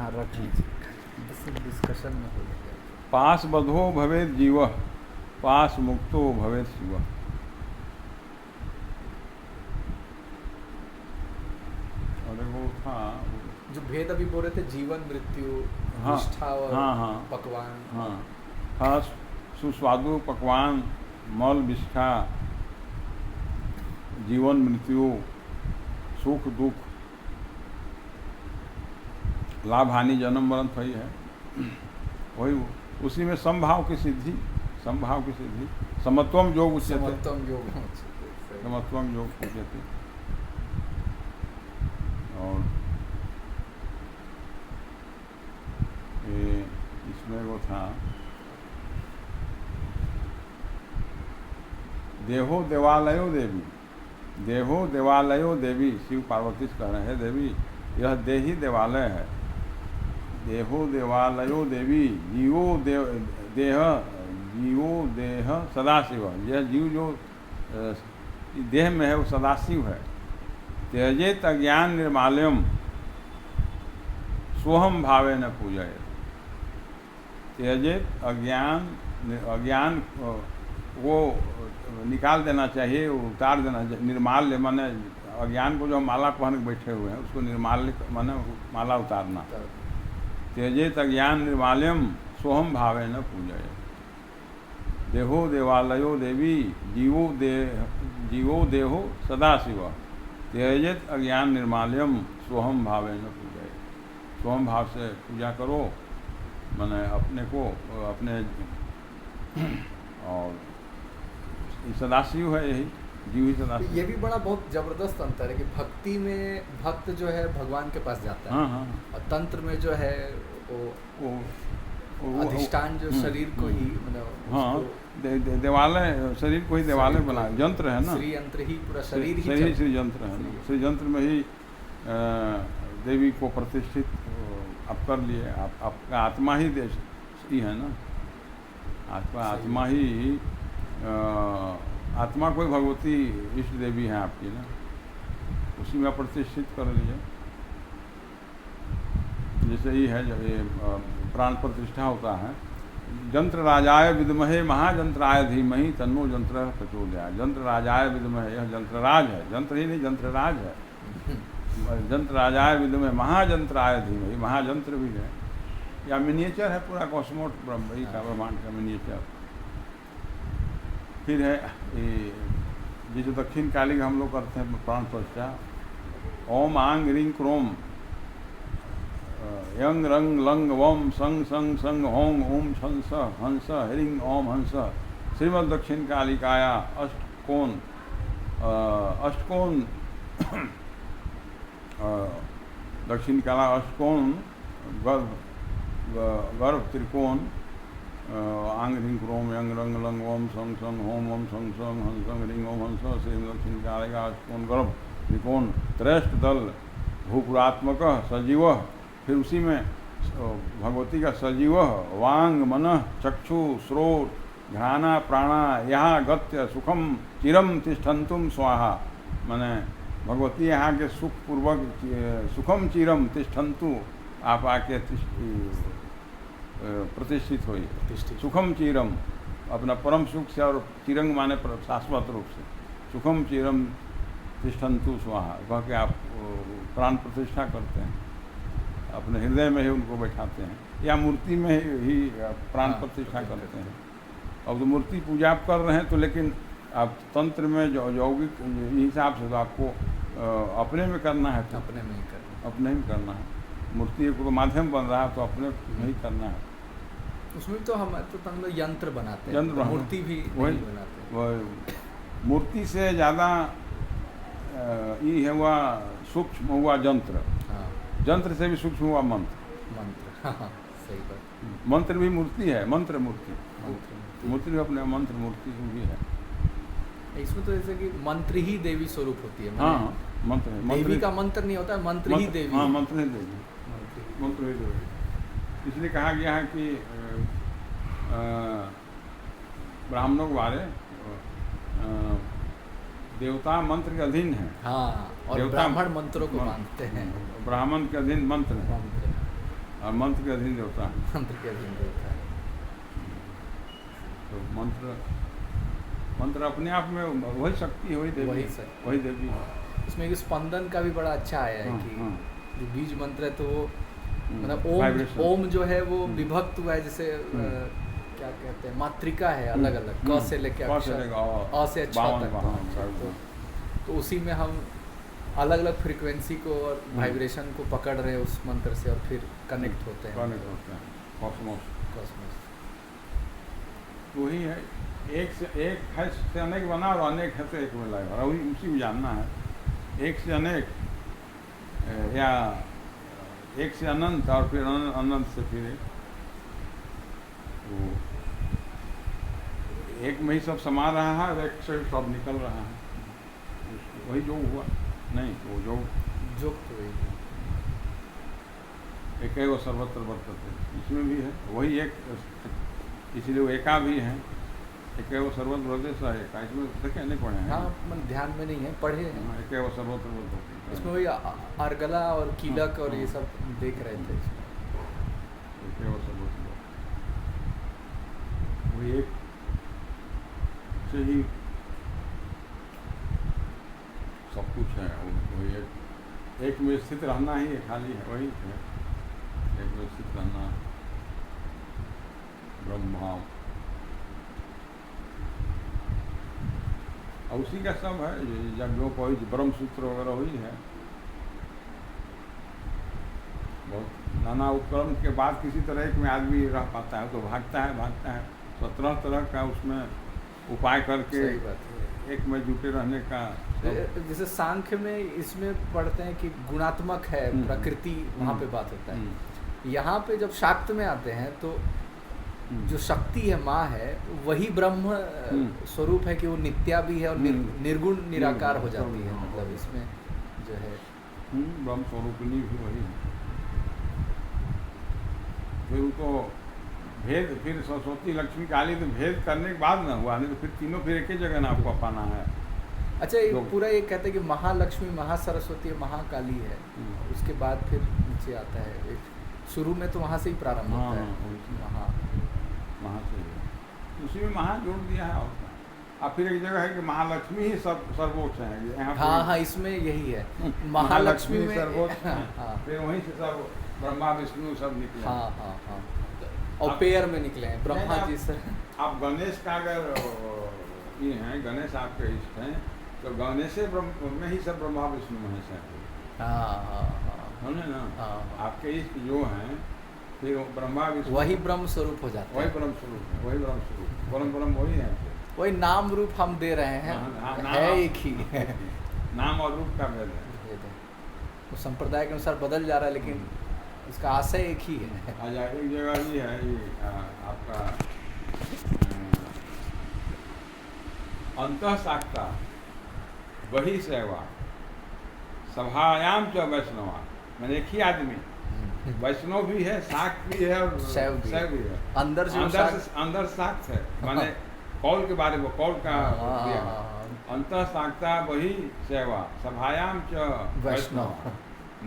हाँ रख लीजिए, बस डिस्कशन में हो जाएगा। पास बधो भवेद जीव, पास मुक्तो भवेद शिव। और वो था जो भेद अभी बोल रहे थे, जीवन मृत्यु, हाँ निष्ठा और हाँ हाँ पकवान। हाँ हाँ, सुस्वादु पकवान, मल विष्ठा, जीवन मृत्यु, सुख दुख, लाभ हानि, जन्म मरण वही है। वही उसी में समभाव की सिद्धि, समभाव की सिद्धि, समत्वम योग उच्यते, समत्वम योग उच्यते, सही। समत्वम योग उच्यते। और ये इसमें वो था, देहो देवालयो देवी, देहो देवालयो देवी, शिव पार्वती से कह रहे हैं देवी यह देही देवालय है। देहो देवालयो देवी, जीवो देह, जीवो देह सदाशिव, यह जीव जो देह में है वो सदाशिव है। त्यजेत अज्ञान निर्माल्यम, सोहम भावे न पूजय। त्यजेत अज्ञान, अज्ञान वो निकाल देना चाहिए, उतार देना चाहिए। निर्माल्य माने अज्ञान को जो हम माला पहन के बैठे हुए हैं उसको निर्माल्य माने माला उतारना। त्यजेत अज्ञान निर्माल्यम, सोहम भावे न पूजय। देहो देवालयो देवी, जीवो देहो सदाशिव, त्यजेत अज्ञान निर्माल्यम, सोहम भावे न पूजय। सोहम भाव से पूजा करो, माने अपने को, अपने और सदाशिव है, यही जीव ही सदाशिव। ये भी बड़ा बहुत जबरदस्त अंतर है कि भक्ति में भक्त जो है भगवान के पास जाता है। हाँ हाँ, और तंत्र में जो है वो अधिष्ठान जो शरीर को ही मतलब हाँ देवालय, शरीर को ही देवालय बना, यंत्र है ना, श्री यंत्र ही पूरा शरीर ही श्री यंत्र है ना। श्री यंत्र में ही देवी को प्रतिष्ठित आप कर लिए। आपका आत्मा ही देश ही है ना, आपका आत्मा ही आत्मा कोई भगवती इष्ट देवी है आपकी ना, उसी में प्रतिष्ठित कर लिए। जैसे ही है जब ये प्राण प्रतिष्ठा होता है, यंत्र राजाय विद्महे महायंत्राय धीमहि तन्नो यंत्र प्रचोदयात्। यंत्र राजाय विद्महे, यह यंत्रराज है, यंत्र ही नहीं यंत्रराज है। यंत्र राजाय विद्महे महायंत्राय धीमहि, महायंत्र भी है, या मिनिएचर है पूरा कॉस्मोट ब्रह्म का, ब्रह्मांड का मिनिएचर। फिर है ये जो दक्षिण काली हम लोग करते हैं प्राण प्रतिष्ठा, ओम आंग रिंग क्रोम यंग रंग लंग वम संग संग संग होंग ओम हंस हंस ह्रीं ओम हंस। श्रीमद् दक्षिण कालिकाया अष्टकोण, अष्टकोण दक्षिण काला अष्टकोण गर्भ त्रिकोण, आंग रिंग क्रोम यंग रंग लंग ओम संग संग होम ओम संग संग हंस संग ह्रीं ओम हंस। श्रीमद् दक्षिण कालिका अष्टकोण गर्भ त्रिकोण त्रैष्ट दल भूपुरात्मक सजीव। फिर उसी में भगवती का सजीव, वांग मन चक्षु श्रोत घ्राणा प्राणा यहाँ गत्य सुखम चिरम तिष्ठन्तुम स्वाहा। माने भगवती यहाँ के सुख पूर्वक सुखम चिरम तिष्ठन्तु, आप आके प्रतिष्ठित होइए। सुखम चिरम, अपना परम सुख से, और चिरंग माने शाश्वत रूप से, सुखम चिरम तिष्ठन्तु स्वाहा कह के आप प्राण प्रतिष्ठा करते हैं, अपने हृदय में ही उनको बैठाते हैं, या मूर्ति में ही प्राण प्रतिष्ठा करते हैं। अब तो मूर्ति पूजा आप कर रहे हैं तो, लेकिन आप तंत्र में जो यौगिक हिसाब से तो आपको अपने में करना है, तो अपने में ही करना, अपने ही करना है। मूर्ति को माध्यम बन रहा है तो अपने में ही करना है। उसमें तो हम लोग यंत्र बनाते हैं, यंत्र मूर्ति भी नहीं बनाते। वह मूर्ति से ज़्यादा ये है हुआ सूक्ष्म हुआ यंत्र, यंत्र से भी सूक्ष्म हुआ मंत्र। मंत्र हाँ, सही बात। मंत्र भी मूर्ति है, मंत्र मूर्ति, मूर्ति भी अपने मंत्र मूर्ति भी है। इसमें तो जैसे कि मंत्र ही देवी स्वरूप होती है। हाँ मंत्र है, देवी का मंत्र नहीं होता, मंत्र ही देवी। हाँ मंत्र ही देवी, मंत्र ही देवी। इसलिए कहा गया है कि ब्राह्मणों के बारे देवता मंत्र के अधीन है। हाँ, और ब्राह्मण मंत्रों को मानते हैं। ब्राह्मण के अधीन मंत्र है, और मंत्र के अधीन देवता है। मंत्र के अधीन देवता है। तो मंत्र अपने आप में वही शक्ति है, वही देवी, वही देवी है। इसमें एक स्पंदन का भी बड़ा अच्छा आया है कि जो बीज मंत्र है तो वो मतलब ओम जो है वो विभक्त हुआ है, जैसे क्या कहते हैं मात्रिका है अलग अलग, क से लेकर अ से छ तक, तो उसी में हम अलग अलग फ्रीक्वेंसी को और वाइब्रेशन को पकड़ रहे हैं उस मंत्र से और फिर कनेक्ट होते हैं कॉस्मोस। वही है, एक है से अनेक बना और अनेक है से एक में लाएगा, और वही उसी में जानना है। एक से अनेक या एक से अनंत और फिर अनंत से फिर वो एक में ही सब समा रहा है, एक से सब निकल रहा है, वही जो हुआ नहीं वो जो तो एक है वो सर्वत्र वर्तते, इसमें भी है वही एक, इसलिए वो एका भी है, एक है वो सर्वत्र वर्तते एका, इसमें देखे नहीं पढ़े हैं। हाँ, मन ध्यान में नहीं है, पढ़े हैं। एक है वो सर्वत्र वर्तते, इसमें वही अर्गला और कीलक और ये सब देख रहे थे। एक है वो सर्वत्र, वही एक से ही सब कुछ है, वही एक में स्थित रहना ही खाली है, वही है एक में स्थित रहना ब्रह्म, और उसी का सब है। जब जो कोई ब्रह्म सूत्र वगैरह हुई है, बहुत नाना उपक्रम के बाद किसी तरह एक में आदमी रह पाता है, तो भागता है 17 तरह का उसमें उपाय करके एक में जुटे रहने का। जैसे सांख्य में इसमें पढ़ते हैं कि गुणात्मक है प्रकृति, वहाँ पे बात होता है। यहाँ पे जब शाक्त में आते हैं तो जो शक्ति है माँ है, वही ब्रह्म स्वरूप है कि वो नित्या भी है और निर्गुण निराकार हो जाती है, मतलब इसमें जो है ब्रह्म स्वरूपिणी भी वही है। फिर उनको भेद, फिर सरस्वती लक्ष्मी काली तो भेद करने के बाद ना हुआ, नहीं तो फिर तीनों फिर एक ही जगह ना आपको पाना है। अच्छा, ये पूरा ये कहते हैं कि महालक्ष्मी, महासरस्वती, महाकाली है, उसके बाद फिर नीचे आता है एक, शुरू में तो वहाँ से ही प्रारंभ होता है, महा से उसी में महा जोड़ दिया है। और फिर एक जगह है कि महालक्ष्मी ही सर्वोच्च है। हाँ, इसमें यही है, महालक्ष्मी में सर्वोच्च है। फिर वहीं से सब ब्रह्मा विष्णु सब निकले। हाँ, और पेयर में निकले हैं ब्रह्मा जी से। आप गणेश का अगर ये हैं, गणेश आपके इष्ट हैं, तो गणेश में ही सब ब्रह्मा विष्णु महेश है। ना आपके इष्ट जो हैं, फिर ब्रह्मा विष्णु वही ब्रह्म स्वरूप हो जाता है, वही ब्रह्म स्वरूप है, वही ब्रह्म स्वरूप, ब्रह्म वही है, वही नाम रूप हम दे रहे हैं। है एक ही नाम और रूप का भेद है, तो संप्रदाय के अनुसार बदल जा रहा है, लेकिन इसका आशय एक ही है। आज एक जगह ये है, ये आपका अंतः साक्ता वही सेवा सभायाम च वैष्णवा, मैंने एक ही आदमी वैष्णव भी है, शाक्त भी है और शैव भी है। अंदर शाक्त है, माने कौल के बारे में, कौल का अंतः साक्ता वही सेवा सभायाम च वैष्णव,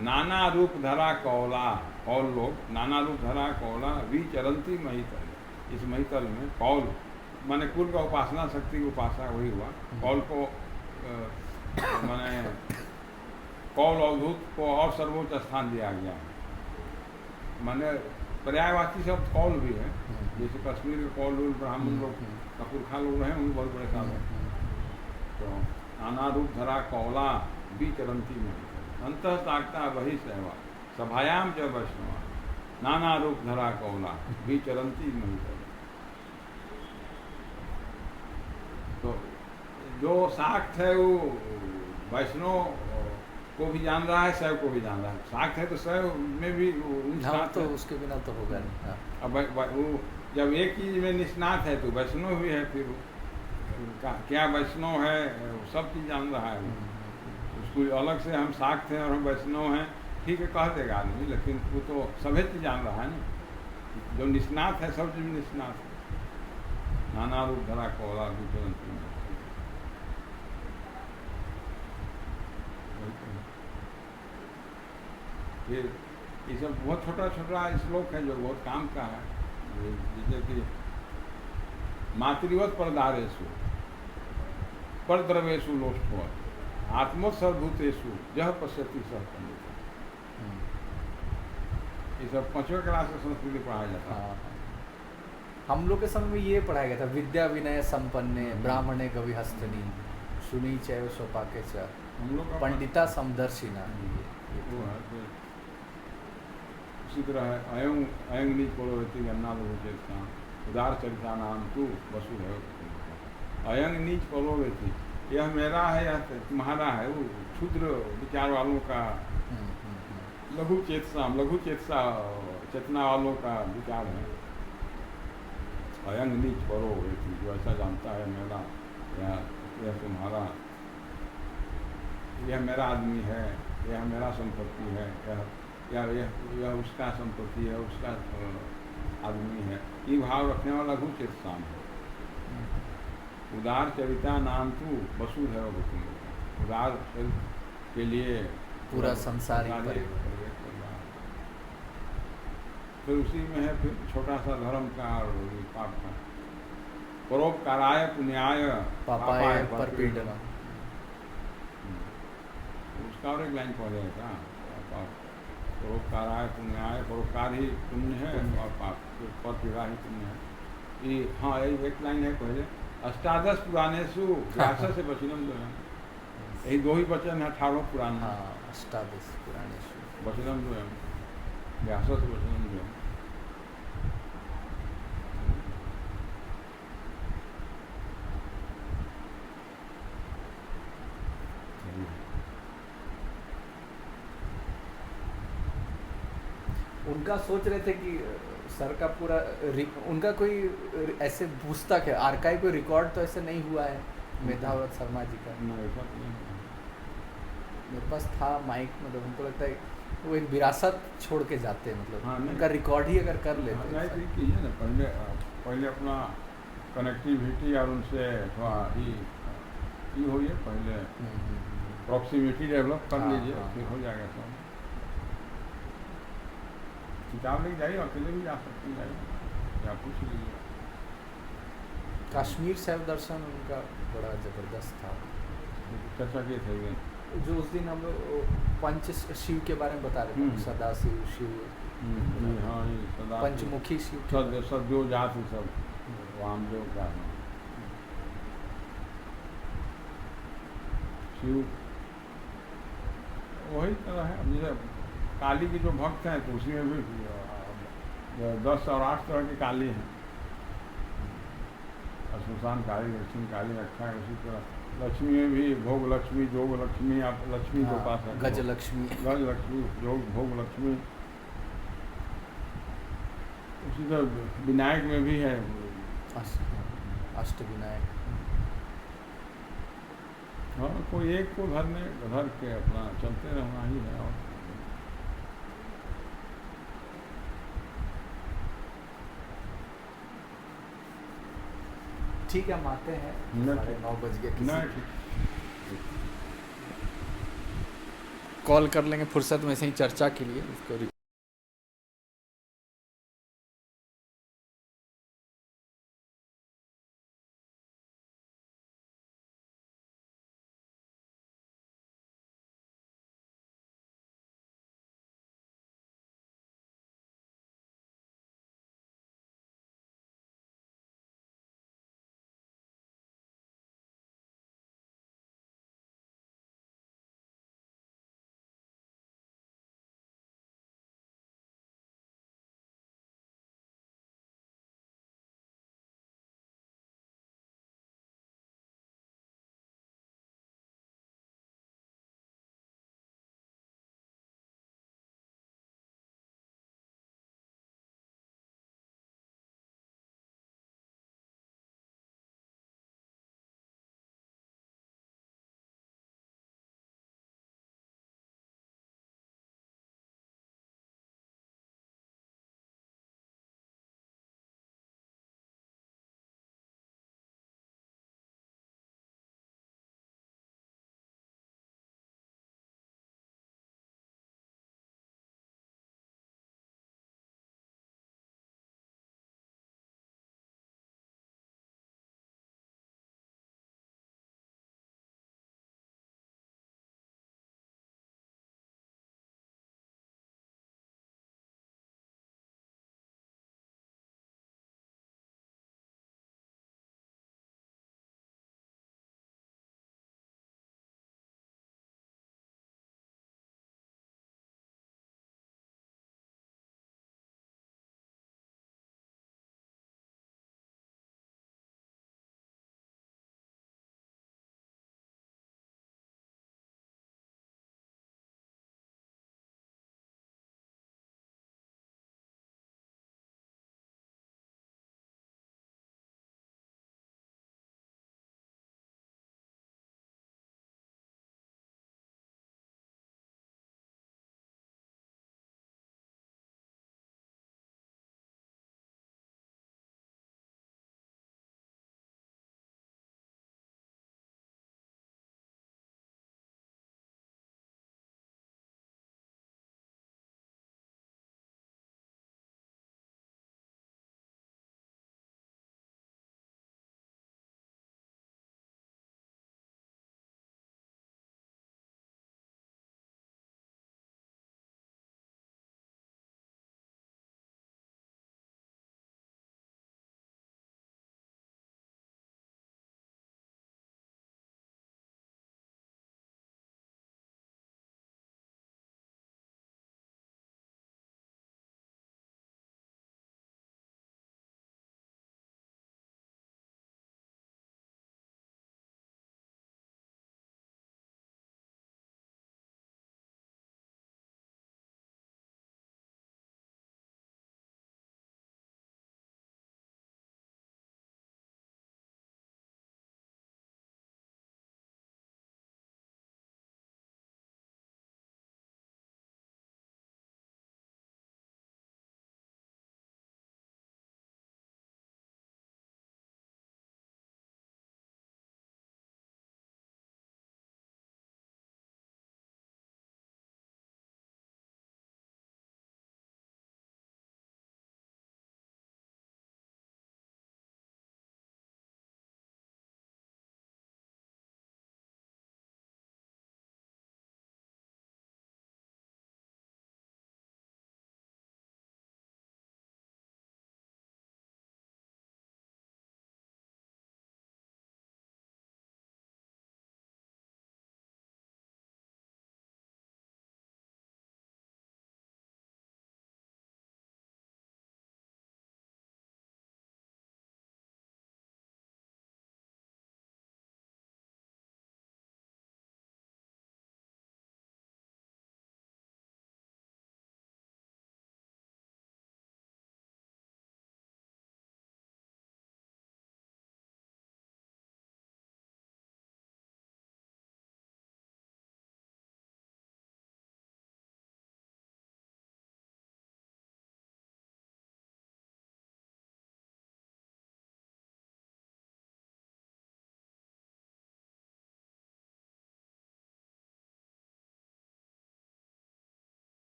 नाना रूप धरा कौला, कौल लोग नाना रूप धरा कौला विचरंती महितल, इस महितल में कौल माने कुल का उपासना शक्ति की उपासना वही हुआ। कौल को माने कौल अवधूत को और सर्वोच्च स्थान दिया गया, माने पर्यायवाची सब कौल भी है, जैसे कश्मीर के कौल ब्राह्मण लोग कपूरखा लोग रहे, उनके बहुत बड़े साल है। तो नाना रूप धरा कौला विचरंती में अंतः साक्ता वही सेवा सभायाम च वैष्णवा, नाना रूप धरा कौला विचरंती महितल। तो जो शाक्त है वो वैष्णव को भी जान रहा है, शैव को भी जान रहा है। शाक्त है तो शैव में भी तो उसके बिना तो होगा नहीं। अब वो जब एक चीज में निष्णात है तो वैष्णव भी है, फिर क्या वैष्णव है सब चीज जान रहा है। उसको अलग से हम शाक्त हैं और हम वैष्णव हैं, ठीक है कह देगा आदमी, लेकिन वो तो सभी चीज जान रहा है ना। जो निष्णात है सब चीज में निष्णात है। नाना रूप धरा कौला विचरंती में, फिर ये सब बहुत छोटा छोटा श्लोक है जो बहुत काम का है। जैसे कि मातृवत परदारेशु परद्रवेशु लोष्ठो आत्मोत्सर्वभूतेषु जह पश्यति सह पंडित। ये सब 5वें क्लास से संस्कृति पढ़ाया जाता है। हम लोग के समय में ये पढ़ाया गया था, विद्या विनय संपन्ने ब्राह्मणे गविहस्तनी सुनी चैव स्वपाके च हम लोग पंडिता समदर्शिना। वो है तो उसी तरह है अयं अयं नीच परोहिति गन्ना लोचेता उदार चरिता नाम तू वसु है। अयंग नीच परोहिति यह मेरा है, यह तुम्हारा है। वो क्षुद्र विचार वालों का, लघु चेतसा चेतना वालों का विचार है। अयंग नीच परोहिति जो ऐसा जानता है मेरा यह तुम्हारा, यह मेरा आदमी है, यह मेरा संपत्ति है, यह उसका संपत्ति है, उसका आदमी है, ये भाव रखने वाला लघु चेतसाम है। उदार चरिता नाम तू वसुधैव कुटुम्बकम्। उदार चरित्र के लिए पूरा संसार ही फिर उसी में है फिर छोटा सा धर्म का और पाप का। परोपकाराय पुण्याय पापाय परपीडनम्। उसका और एक लाइन पढ़े था, परोपकाराय पुण्याय, परोपकार ही पुण्य है और पाप परपीड़ा ही पुण्य है। ये हाँ एक लाइन है पहले, अष्टादश पुराणेषु व्यास से वचनम द्वयम्। यही 2 ही वचन है 18 पुराण। अष्टादश पुराणेषु वचनम द्वयम्, व्यास से वचनम द्वयम्। उनका सोच रहे थे कि सर का पूरा उनका कोई ऐसे पुस्तक है आर्काइव, कोई रिकॉर्ड तो ऐसे नहीं हुआ है मेधावत शर्मा जी का। मेरे पास था माइक, मतलब हमको लगता है वो एक विरासत छोड़ के जाते हैं, मतलब उनका रिकॉर्ड ही अगर कर लेते हैं। कीजिए ना, पहले अपना कनेक्टिविटी और उनसे थोड़ा ही हो, पहले प्रॉक्सिमिटी डेवलप कर लीजिए, फिर हो जाएगा सब। किताब लेके जाइए, अकेले भी जा सकते हैं, या पूछ लीजिए। कश्मीर शैव दर्शन उनका बड़ा जबरदस्त था। चर्चा किए थे जो उस दिन हम लोग पंच शिव के बारे में बता रहे थे, सदा शिव शिव, हाँ ये सदा पंचमुखी शिव, सद्यो जाति सब वामदेव का शिव वही तरह है। जैसे काली के जो भक्त हैं तो उसमें भी 10 और 8 तरह की काली हैं। श्मशान काली, लक्ष्मी काली रखा है। उसी तरह लक्ष्मी में भी भोग लक्ष्मी, जोग लक्ष्मी, आप लक्ष्मी के पास है गज लक्ष्मी, जोग भोग लक्ष्मी। उसी तरह विनायक में भी है अष्ट विनायक। हाँ, कोई एक को घर के अपना चलते रहना ही है। और ठीक है, हम आते हैं, 9:30 बज गए। कॉल कर लेंगे फुर्सत में से ही चर्चा के लिए इसको।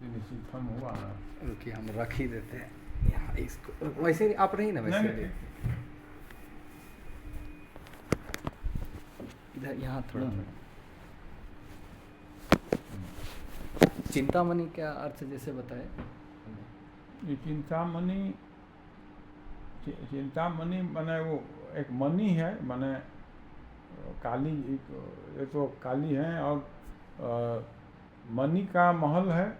निश्चित फल हुआ ना। रुकिए हम रख ही देते हैं यहाँ इसको, वैसे ही आप रही ना वैसे नहीं, इधर यहाँ थोड़ा चिंतामणि क्या अर्थ जैसे बताए? ये चिंतामणि माने वो एक मणि है, माने काली, एक ये तो काली है, और मणि का महल है,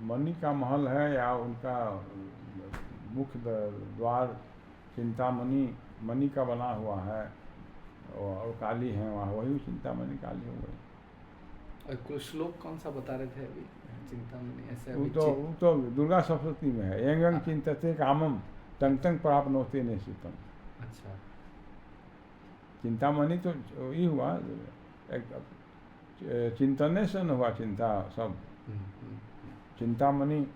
मणि का महल है, या उनका मुख्य द्वार चिंतामणि मणि का बना हुआ है, और काली है वहाँ, वही चिंतामणि काली हो गई। और कुछ श्लोक कौन सा बता रहे थे अभी चिंतामणि? ऐसे वो तो दुर्गा सप्तशती में है, यंग यंग चिंतते कामम तंग तंग प्राप्नोति निश्चितम। अच्छा, चिंतामणि तो ये हुआ एक चिंतने से न हुआ चिंता सब। चिंतामणि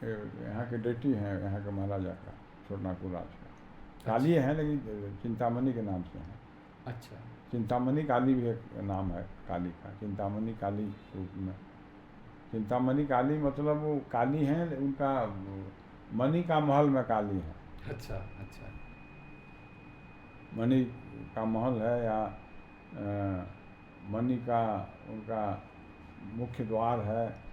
यहाँ के डेटी हैं, यहाँ के महाराजा का, छोटनागपुर राज का। काली है लेकिन चिंतामणि के नाम से है। अच्छा, चिंतामणि काली भी एक नाम है काली का, चिंतामणि काली रूप में। चिंतामणि काली मतलब वो काली हैं, उनका मणि का महल में काली है। अच्छा अच्छा, मणि का महल है, या मणि का उनका मुख्य द्वार है।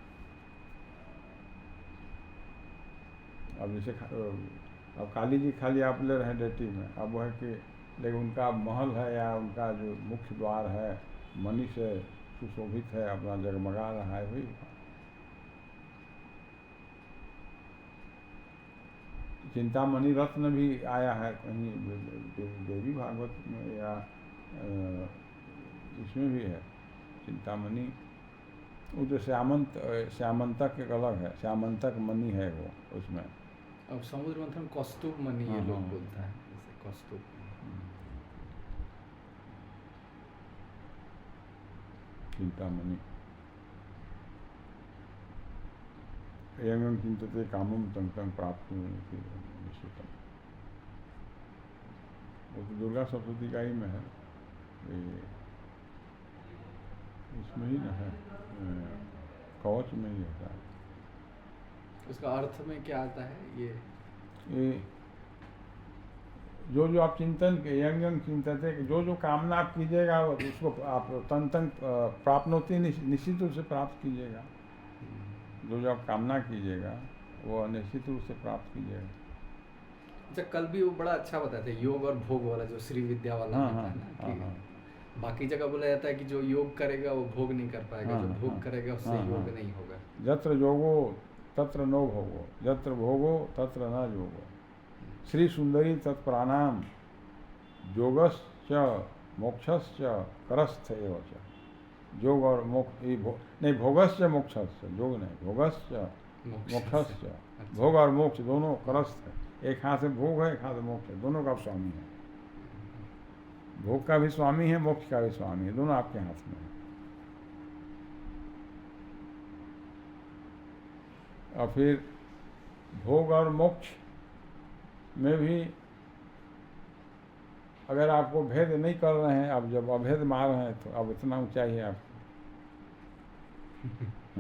अब जैसे अब काली जी खाली आप ले रहे हैं डेटी में, अब वो है कि लेकिन उनका महल है, या उनका जो मुख्य द्वार है मणि से सुशोभित है, अपना जगमगा रहा है। वही चिंतामणि रत्न भी आया है कहीं देवी भागवत में, या इसमें भी है चिंतामणि। वो तो श्यामंतक एक अलग है, श्यामंतक मणि है वो उसमें। अब समुद्र मंथन कौस्तुभ मणि ये लोग बोलता है, जैसे कौस्तुभ। चिंतामणि यंग चिंतते कामम तंग तंग प्राप्त निश्चितम। वो तो दुर्गा सप्तशती का ही में है, इसमें ही ना है, कवच में ही होता है। उसका अर्थ में क्या आता है ये जो आप चिंतन के यंग यंग चिंतते, जो कामना आप कीजिएगा उसको आप तन तन प्राप्नोति निश्चित रूप से प्राप्त कीजिएगा। जो आप कामना कीजिएगा वो निश्चित रूप से प्राप्त कीजिएगा। अच्छा, कल भी वो बड़ा अच्छा बताया था योग और भोग वाला, जो श्री विद्या वाला बाकी जगह बोला जाता है कि जो योग करेगा वो भोग नहीं कर पाएगा, जो भोग करेगा उससे योग नहीं होगा। यत्र योगो तत्र नो भोगो, यत्र भोगो तत्र न योगो। श्री सुंदरी तत्प्राणाम योगश्च मोक्षश्च करस्थ एव च। योग और मोक्ष नहीं, भोगश्च मोक्षश्च, योग नहीं, भोगश्च मोक्षश्च। भोग और मोक्ष दोनों करस्थ है, एक हाथ से भोग है, एक हाथ से मोक्ष है, दोनों का स्वामी है। भोग का भी स्वामी है, मोक्ष का भी स्वामी है, दोनों आपके हाथ में है। और फिर भोग और मोक्ष में भी अगर आपको भेद नहीं कर रहे हैं, आप जब अभेद मार रहे हैं, तो अब इतना ऊंचाई है आपको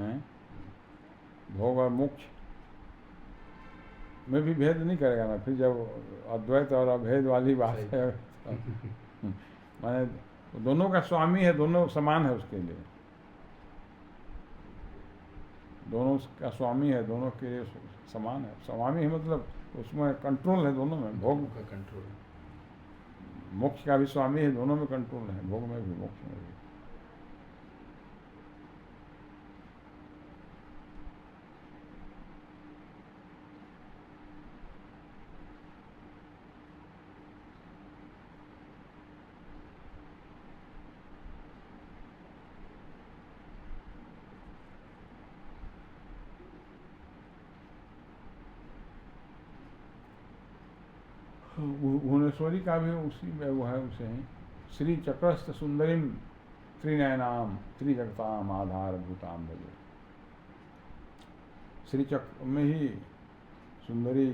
हैं। भोग और मोक्ष में भी भेद नहीं करेगा ना, फिर जब अद्वैत और अभेद वाली बात है, माने दोनों का स्वामी है, दोनों समान है उसके लिए, दोनों का स्वामी है, दोनों के लिए समान है। स्वामी है मतलब उसमें कंट्रोल है, दोनों में भोग का कंट्रोल, मोक्ष का भी स्वामी है, दोनों में कंट्रोल है, भोग में भी मोक्ष में भी। भुवनेश्वरी का भी उसी में वो है, उसे ही श्री चक्रस्थ सुंदरीम त्रिनयनाम त्रिजगताम आधार भूताम भजे। श्री चक्र में ही सुंदरी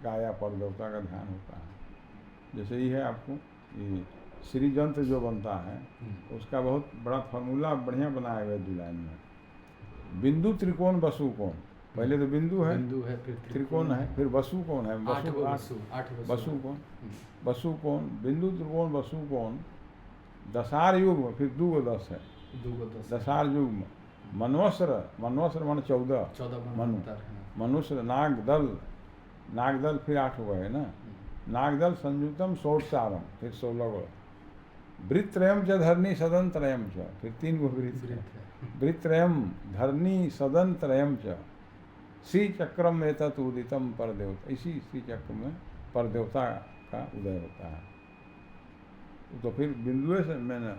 गाया पर देवता का ध्यान होता है। जैसे ही है आपको ये श्रीजंत्र जो बनता है उसका बहुत बड़ा फार्मूला बढ़िया बनाया गया डिजाइन में। बिंदु त्रिकोण वसु कोण, पहले तो बिंदु है फिर त्रिकोण है, फिर वसु कोण है, वसु कोण, वसु कोण, बिंदु त्रिकोण वसु कोण, दशार युग्म, फिर 2 को 10 है, दशार युग्म, मनवस्र, मनवस्र मान 14 मनु, मनुष्य, नागदल फिर 8 हो गए ना, नागदल संयुक्तम षोडशारम, फिर 16 को, वृत्रयम च धरनी सदन त्रयम च, फिर 3 को वृत्रयम धरनी सदन त्रयम च, श्री चक्रम में तत् उदितम पर देवता, इसी श्री चक्र में पर देवता का उदय होता है। तो फिर बिंदुए से मैंने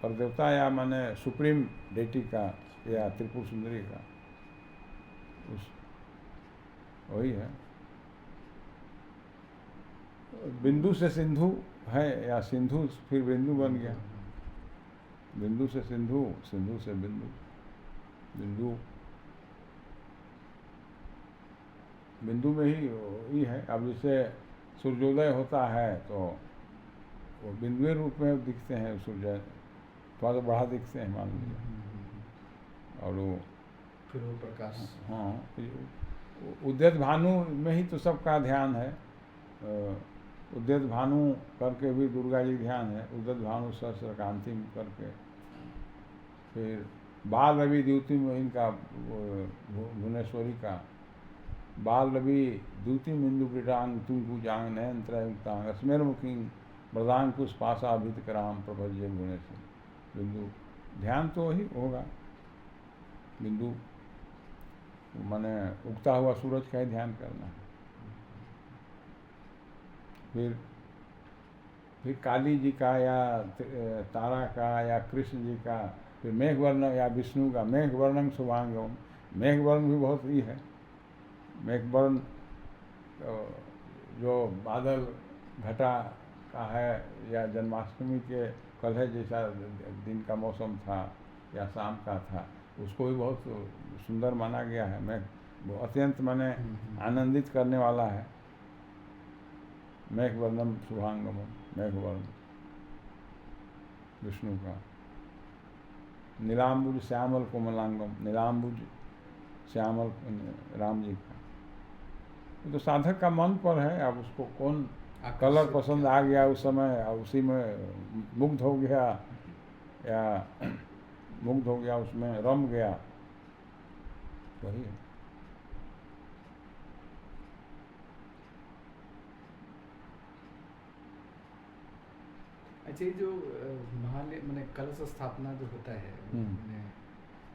पर देवता या माने सुप्रीम डेटी का या त्रिपुर सुंदरी का उस वही है। बिंदु से सिंधु है या सिंधु फिर बिंदु बन गया, बिंदु से सिंधु, सिंधु से बिंदु, बिंदु बिंदु में ही है। अब जैसे सूर्योदय होता है तो वो बिंदुए रूप में दिखते हैं सूर्य, थोड़ा सा बड़ा दिखते हैं मान लीजिए, और वो फिर वो प्रकाश, हाँ उद्यत भानु में ही तो सबका ध्यान है। उद्यत भानु करके भी दुर्गा जी ध्यान है, उद्यत भानु सहस्र कांति करके, फिर बाल रवि द्युति में इनका भुवनेश्वरी का, बाल रवि द्युति बिंदु क्रीडांग तुम पूजांग नयन त्रयुक्तांग स्मेर मुखी मृदांग पुष्पाशाभित कराम प्रभज्य भुवनेश्वर, बिंदु ध्यान तो वही होगा, बिंदु माने उगता हुआ सूरज का ही ध्यान करना है। फिर काली जी का या तारा का या कृष्ण जी का, फिर मेघवर्ण या विष्णु का, मेघवर्णं शुभांगम, मेघवर्ण भी बहुत ही है। मेघवर्ण जो बादल घटा का है, या जन्माष्टमी के कल जैसा दिन का मौसम था या शाम का था, उसको भी बहुत सुंदर माना गया है। मैं अत्यंत माने आनंदित करने वाला है। मेघवर्णम शुभांगम, मेघवर्ण विष्णु का, नीलाम्बुज श्यामल कोमलांगम, नीलाम्बुज श्यामल राम जी का। तो साधक का मन पर है, अब उसको कौन कलर पसंद आ गया उस समय, उसी में मुग्ध हो गया या मुग्ध हो गया, उसमें रम गया, वही है। अच्छा, जो महालय मैंने कलश स्थापना जो होता है,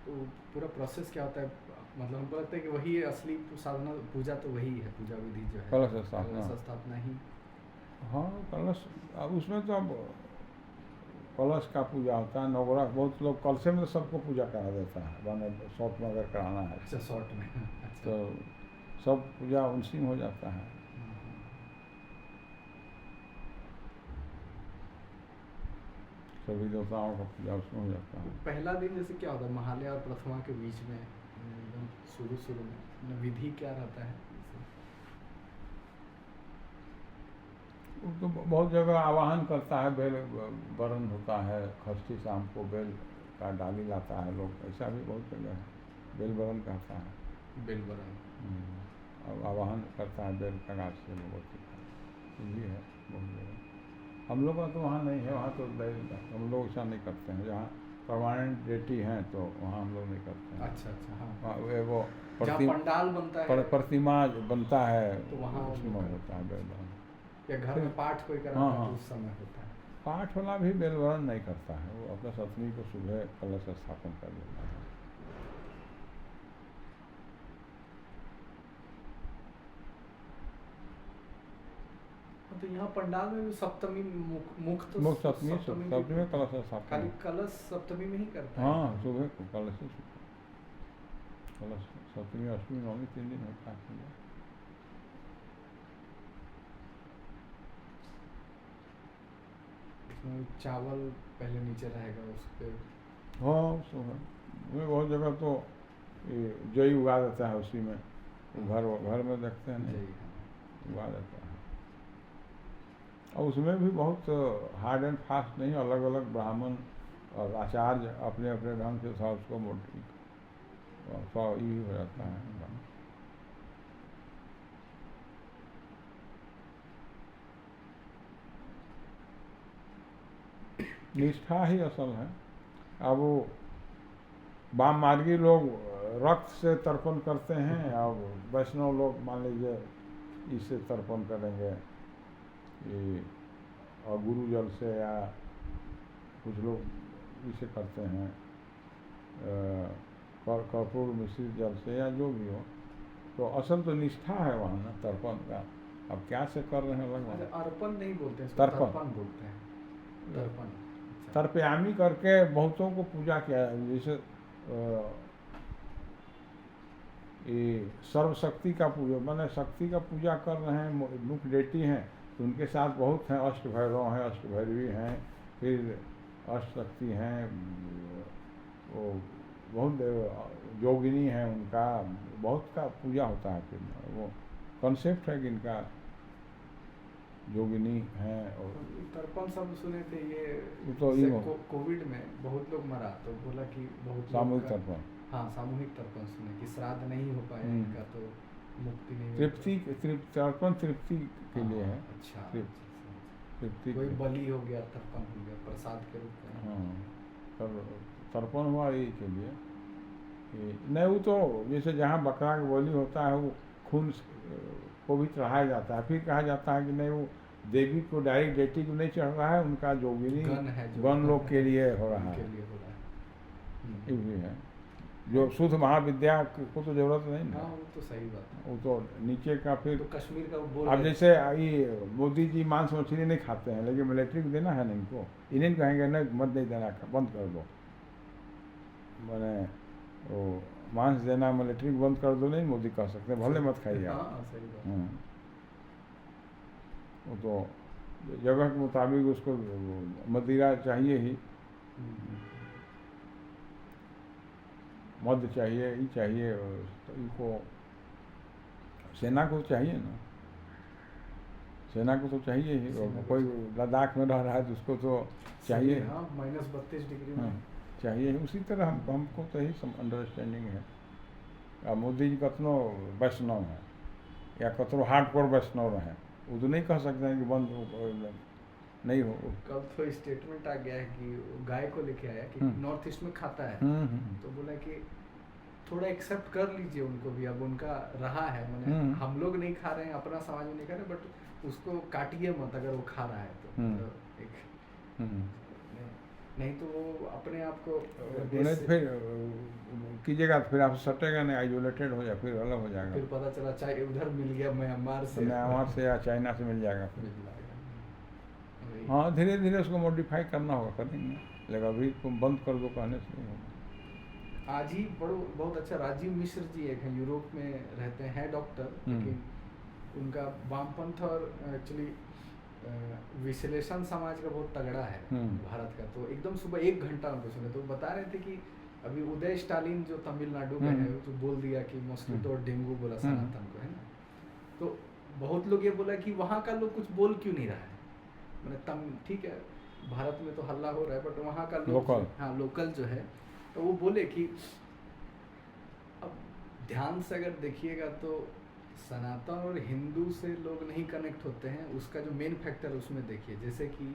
तो पूरा प्रोसेस क्या होता है? मतलब हमको लगता है कि वही है असली साधना, पूजा तो वही है, पूजा विधि जो है कलश स्थापना ही। हाँ कलश, अब उसमें तो अब कलश का पूजा होता है, नवग्रह, बहुत लोग कलशे में तो सबको पूजा करा देता है, माने शॉर्ट में अगर कराना है। अच्छा, शॉर्ट में तो सब पूजा उसी में हो जाता है। सभी देवताओं का पूजा उसमें हो जाता है। पहला दिन जैसे क्या होता है महालय और प्रथमा के बीच में, एकदम शुरू में विधि क्या रहता है? तो बहुत जगह आवाहन करता है, बेल वरण होता है, खष्टी शाम को बेल का डाली लाता है लोग, ऐसा भी बहुत जगह है, बेल वरण कहता है, बेल वरण और आवाहन करता है बेल का गाछ से भगवती का, ये है बहुत जगह। हम लोग का तो वहाँ नहीं है, वहाँ तो हम लोग ऐसा नहीं करते हैं, जहाँ परमानेंट डेटी हैं तो वहाँ हम लोग नहीं करते हैं। अच्छा, हाँ वो पंडाल बनता है, प्रतिमा बनता है, तो वहाँ उसमें होता है बेल वरण। या घर में पाठ कोई कराता है तो उस समय होता है। पाठ वाला भी बेल वरण नहीं करता है, वो अपने सप्तमी को सुबह कलश स्थापन कर देता है। तो यहाँ पंडाल में भी सप्तमी मुख सप्तमी में कलश स्थापन, खाली कलश सप्तमी में ही करता है। हाँ सुबह को कलश, कलश सप्तमी अष्टमी नवमी 3 दिन होता है। चावल पहले नीचे रहेगा उसके, हाँ सुबह बहुत जगह तो जई उगा देता है उसी में, घर में देखते हैं नहीं, उगा देता है। और उसमें भी बहुत हार्ड एंड फास्ट नहीं, अलग अलग ब्राह्मण और आचार्य अपने अपने ढंग से सब उसको मोटी सब ये हो जाता है। निष्ठा ही असल है। अब वो वाम मार्गी लोग रक्त से तर्पण करते हैं, अब वैष्णव लोग मान लीजिए इससे तर्पण करेंगे, ये और गुरु जल से, या कुछ लोग इसे करते हैं कर्पूर मिश्रित जल से, या जो भी हो। तो असल तो निष्ठा है वहाँ ना तर्पण का। अब क्या से कर रहे हैं अलग, अर्पण नहीं बोलते हैं, तर्पण बोलते हैं, तर्पण। तर्पयामी करके बहुतों को पूजा किया। जैसे ये सर्वशक्ति का पूजा, मैंने शक्ति का पूजा कर रहे हैं, मुख डेटी हैं, तो उनके साथ बहुत हैं, अष्ट भैरव हैं, अष्ट भैरवी हैं, फिर अष्ट शक्ति हैं, वो बहुत योगिनी हैं, उनका बहुत का पूजा होता है। फिर वो कॉन्सेप्ट है कि इनका योगिनी हैं। और तर्पण शब्द सुने थे ये तो कोविड में बहुत लोग मरा, तो बोला कि बहुत सामूहिक तर्पण, हाँ सामूहिक तर्पण सुने कि श्राद्ध नहीं हो पाया इनका, तो मुक्ति नहीं, तृप्ति तर्पण तृप्ति के लिए है। अच्छा, तृप्ति कोई बलि हो गया, तर्पण हो गया प्रसाद के रूप में। हाँ, तर्पण हुआ ये के लिए नहीं। वो तो जैसे जहाँ बकरा का बलि होता है वो खून को भी चढ़ाया जाता है, फिर कहा जाता है कि नहीं वो देवी को डायरेक्ट डेटी को नहीं चढ़ रहा है, उनका जोगिनी गण लोग के लिए हो रहा है। ये भी है, जो शुद्ध महाविद्या को तो जरूरत नहीं ना। वो तो सही बात है, वो तो नीचे का फिर तो कश्मीर का बोल। अब जैसे ये मोदी जी मांस मछली नहीं खाते हैं, लेकिन मिलिट्री को देना है ना इनको, इन्हें कहेंगे नहीं मत नहीं देना, बंद कर दो, मैंने वो मांस देना मिलिट्री को बंद कर दो, नहीं मोदी कह सकते, भले मत खाइए आप। वो तो जगह के मुताबिक उसको मदिरा चाहिए ही, मध्य चाहिए, ये चाहिए, तो इनको सेना को चाहिए ना, सेना को तो चाहिए ही। और कोई लद्दाख में रह रहा है तो उसको तो चाहिए, -32 डिग्री में चाहिए। उसी तरह हमको तो यही अंडरस्टैंडिंग है। अब मोदी जी कतनो वैष्णव है या कतनो हार्डकोर वैष्णव है, वो तो नहीं कह सकते हैं कि बंद नहीं हो। कल तो स्टेटमेंट आ गया है कि गाय को लेके आया कि नॉर्थ ईस्ट में खाता है, तो बोला कि थोड़ा एक्सेप्ट कर लीजिए उनको भी, अब उनका रहा है, मैंने हम लोग नहीं खा रहे हैं, अपना समाज में नहीं खा रहे, बट उसको काटिए मत अगर वो खा रहा है तो। एक नहीं तो वो अपने आप को फिर कीजिएगा तो फिर आप सटेगा नहीं, आइसोलेटेड हो जाए, फिर अलग हो जाएगा, फिर पता चला चाहे उधर मिल गया म्यांमार से या चाइना से मिल जाएगा फिर। हाँ, धीरे धीरे उसको मॉडिफाई करना होगा, करेंगे, लेकिन अभी तुम बंद कर दो कहने से नहीं होगा। आज ही बहुत अच्छा राजीव मिश्र जी एक हैं, यूरोप में रहते हैं डॉक्टर, लेकिन उनका वामपंथ और एक्चुअली विश्लेषण समाज का बहुत तगड़ा है भारत का। तो एकदम सुबह 1 घंटा उनको सुने, तो बता रहे थे कि अभी उदय स्टालिन जो तमिलनाडु में है, तो बोल दिया कि मॉस्किटो और डेंगू बोला सनातन को, है ना। तो बहुत लोग ये बोला कि वहाँ का लोग कुछ बोल क्यों नहीं रहा है, मैंने ठीक है भारत में तो हल्ला हो रहा है, बट वहाँ का लोकल, हाँ लोकल जो है, तो वो बोले कि अब ध्यान से अगर देखिएगा तो सनातन और हिंदू से लोग नहीं कनेक्ट होते हैं, उसका जो मेन फैक्टर उसमें देखिए, जैसे कि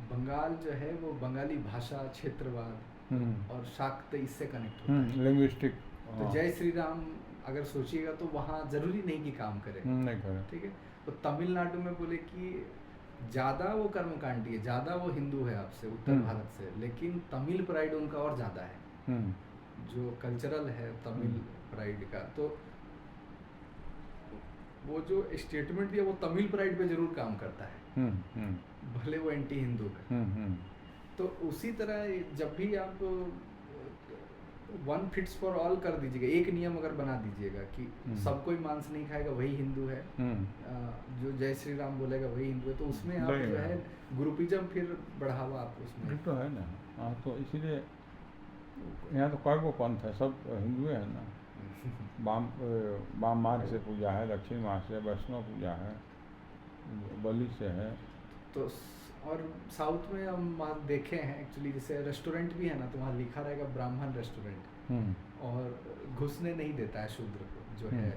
बंगाल जो है वो बंगाली भाषा, क्षेत्रवाद और शाक्त इससे कनेक्ट होता है, लिंग्विस्टिक। तो जय श्री राम अगर सोचिएगा तो वहाँ जरूरी नहीं कि काम करे, नहीं करे, ठीक है। तो तमिलनाडु में बोले कि ज़्यादा वो कर्मकांडी है, ज़्यादा वो हिंदू है आपसे उत्तर भारत से, लेकिन तमिल प्राइड उनका और ज़्यादा है, जो कल्चरल है तमिल प्राइड का। तो वो जो स्टेटमेंट दिया वो तमिल प्राइड पे जरूर काम करता है, भले वो एंटी हिंदू है। तो उसी तरह जब भी आप वन फिट्स फॉर ऑल कर दीजिएगा, एक नियम अगर बना दीजिएगा कि सब कोई मांस नहीं खाएगा वही हिंदू है, जो जय श्री राम बोलेगा वही हिंदू है, तो उसमें आप जो है ग्रुपिज्म फिर बढ़ावा आप उसमें तो है ना। हाँ, तो इसीलिए यहाँ तो कई को पंथ है, सब हिंदू है ना। वाम मार्ग से पूजा है, दक्षिण मार्ग से वैष्णव पूजा है, बलि से है, तो और साउथ में हम वहाँ देखे हैं एक्चुअली, जैसे रेस्टोरेंट भी है ना, तो वहाँ लिखा रहेगा ब्राह्मण रेस्टोरेंट, और घुसने नहीं देता है शूद्र को जो है,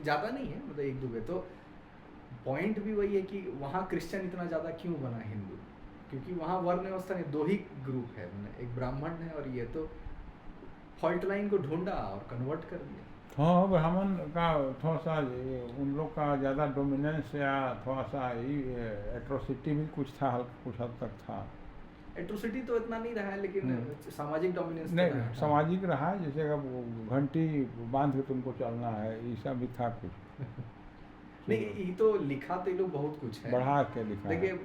ज़्यादा नहीं है मतलब एक दो पे। तो पॉइंट भी वही है कि वहाँ क्रिश्चियन इतना ज़्यादा क्यों बना हिंदू, क्योंकि वहाँ वर्ण व्यवस्था नहीं, दो ही ग्रुप है, एक ब्राह्मण है और ये, तो फॉल्ट लाइन को ढूंढा और कन्वर्ट कर दिया। हाँ, ब्राह्मण का थोड़ा सा उन लोग का ज़्यादा डोमिनेंस या थोड़ा सा एट्रोसिटी भी कुछ था, कुछ हद तक था। एट्रोसिटी तो इतना नहीं रहा है, लेकिन सामाजिक डोमिनेंस नहीं, सामाजिक रहा है, जैसे अब घंटी बांध के तुमको चलना है, ऐसा भी था कुछ। नहीं, ये तो लिखा तो ये लोग बहुत कुछ है, बढ़ा के लिखा। देखिए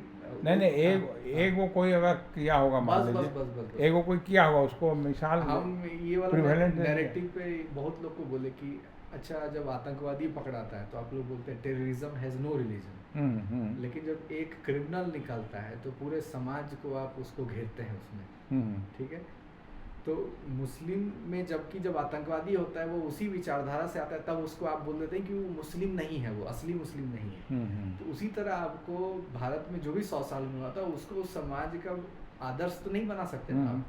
नहीं, एक वो कोई अगर किया होगा, मान लीजिए एक वो कोई किया होगा, उसको मिसाल हम ये वाला नैरेटिव पे बहुत लोग को बोले कि अच्छा जब आतंकवादी पकड़ाता है तो आप लोग बोलते हैं टेररिज्म हैज नो रिलीजन, लेकिन जब एक क्रिमिनल निकलता है तो पूरे समाज को आप उसको घेरते हैं उसमें, ठीक है। तो मुस्लिम में जब आतंकवादी होता है वो उसी विचारधारा से आता है, तब उसको आप बोल देते हैं कि वो मुस्लिम नहीं है, वो असली मुस्लिम नहीं है। तो उसी तरह आपको भारत में जो भी 100 साल में हुआ था उसको समाज का आदर्श तो नहीं बना सकते ना आप।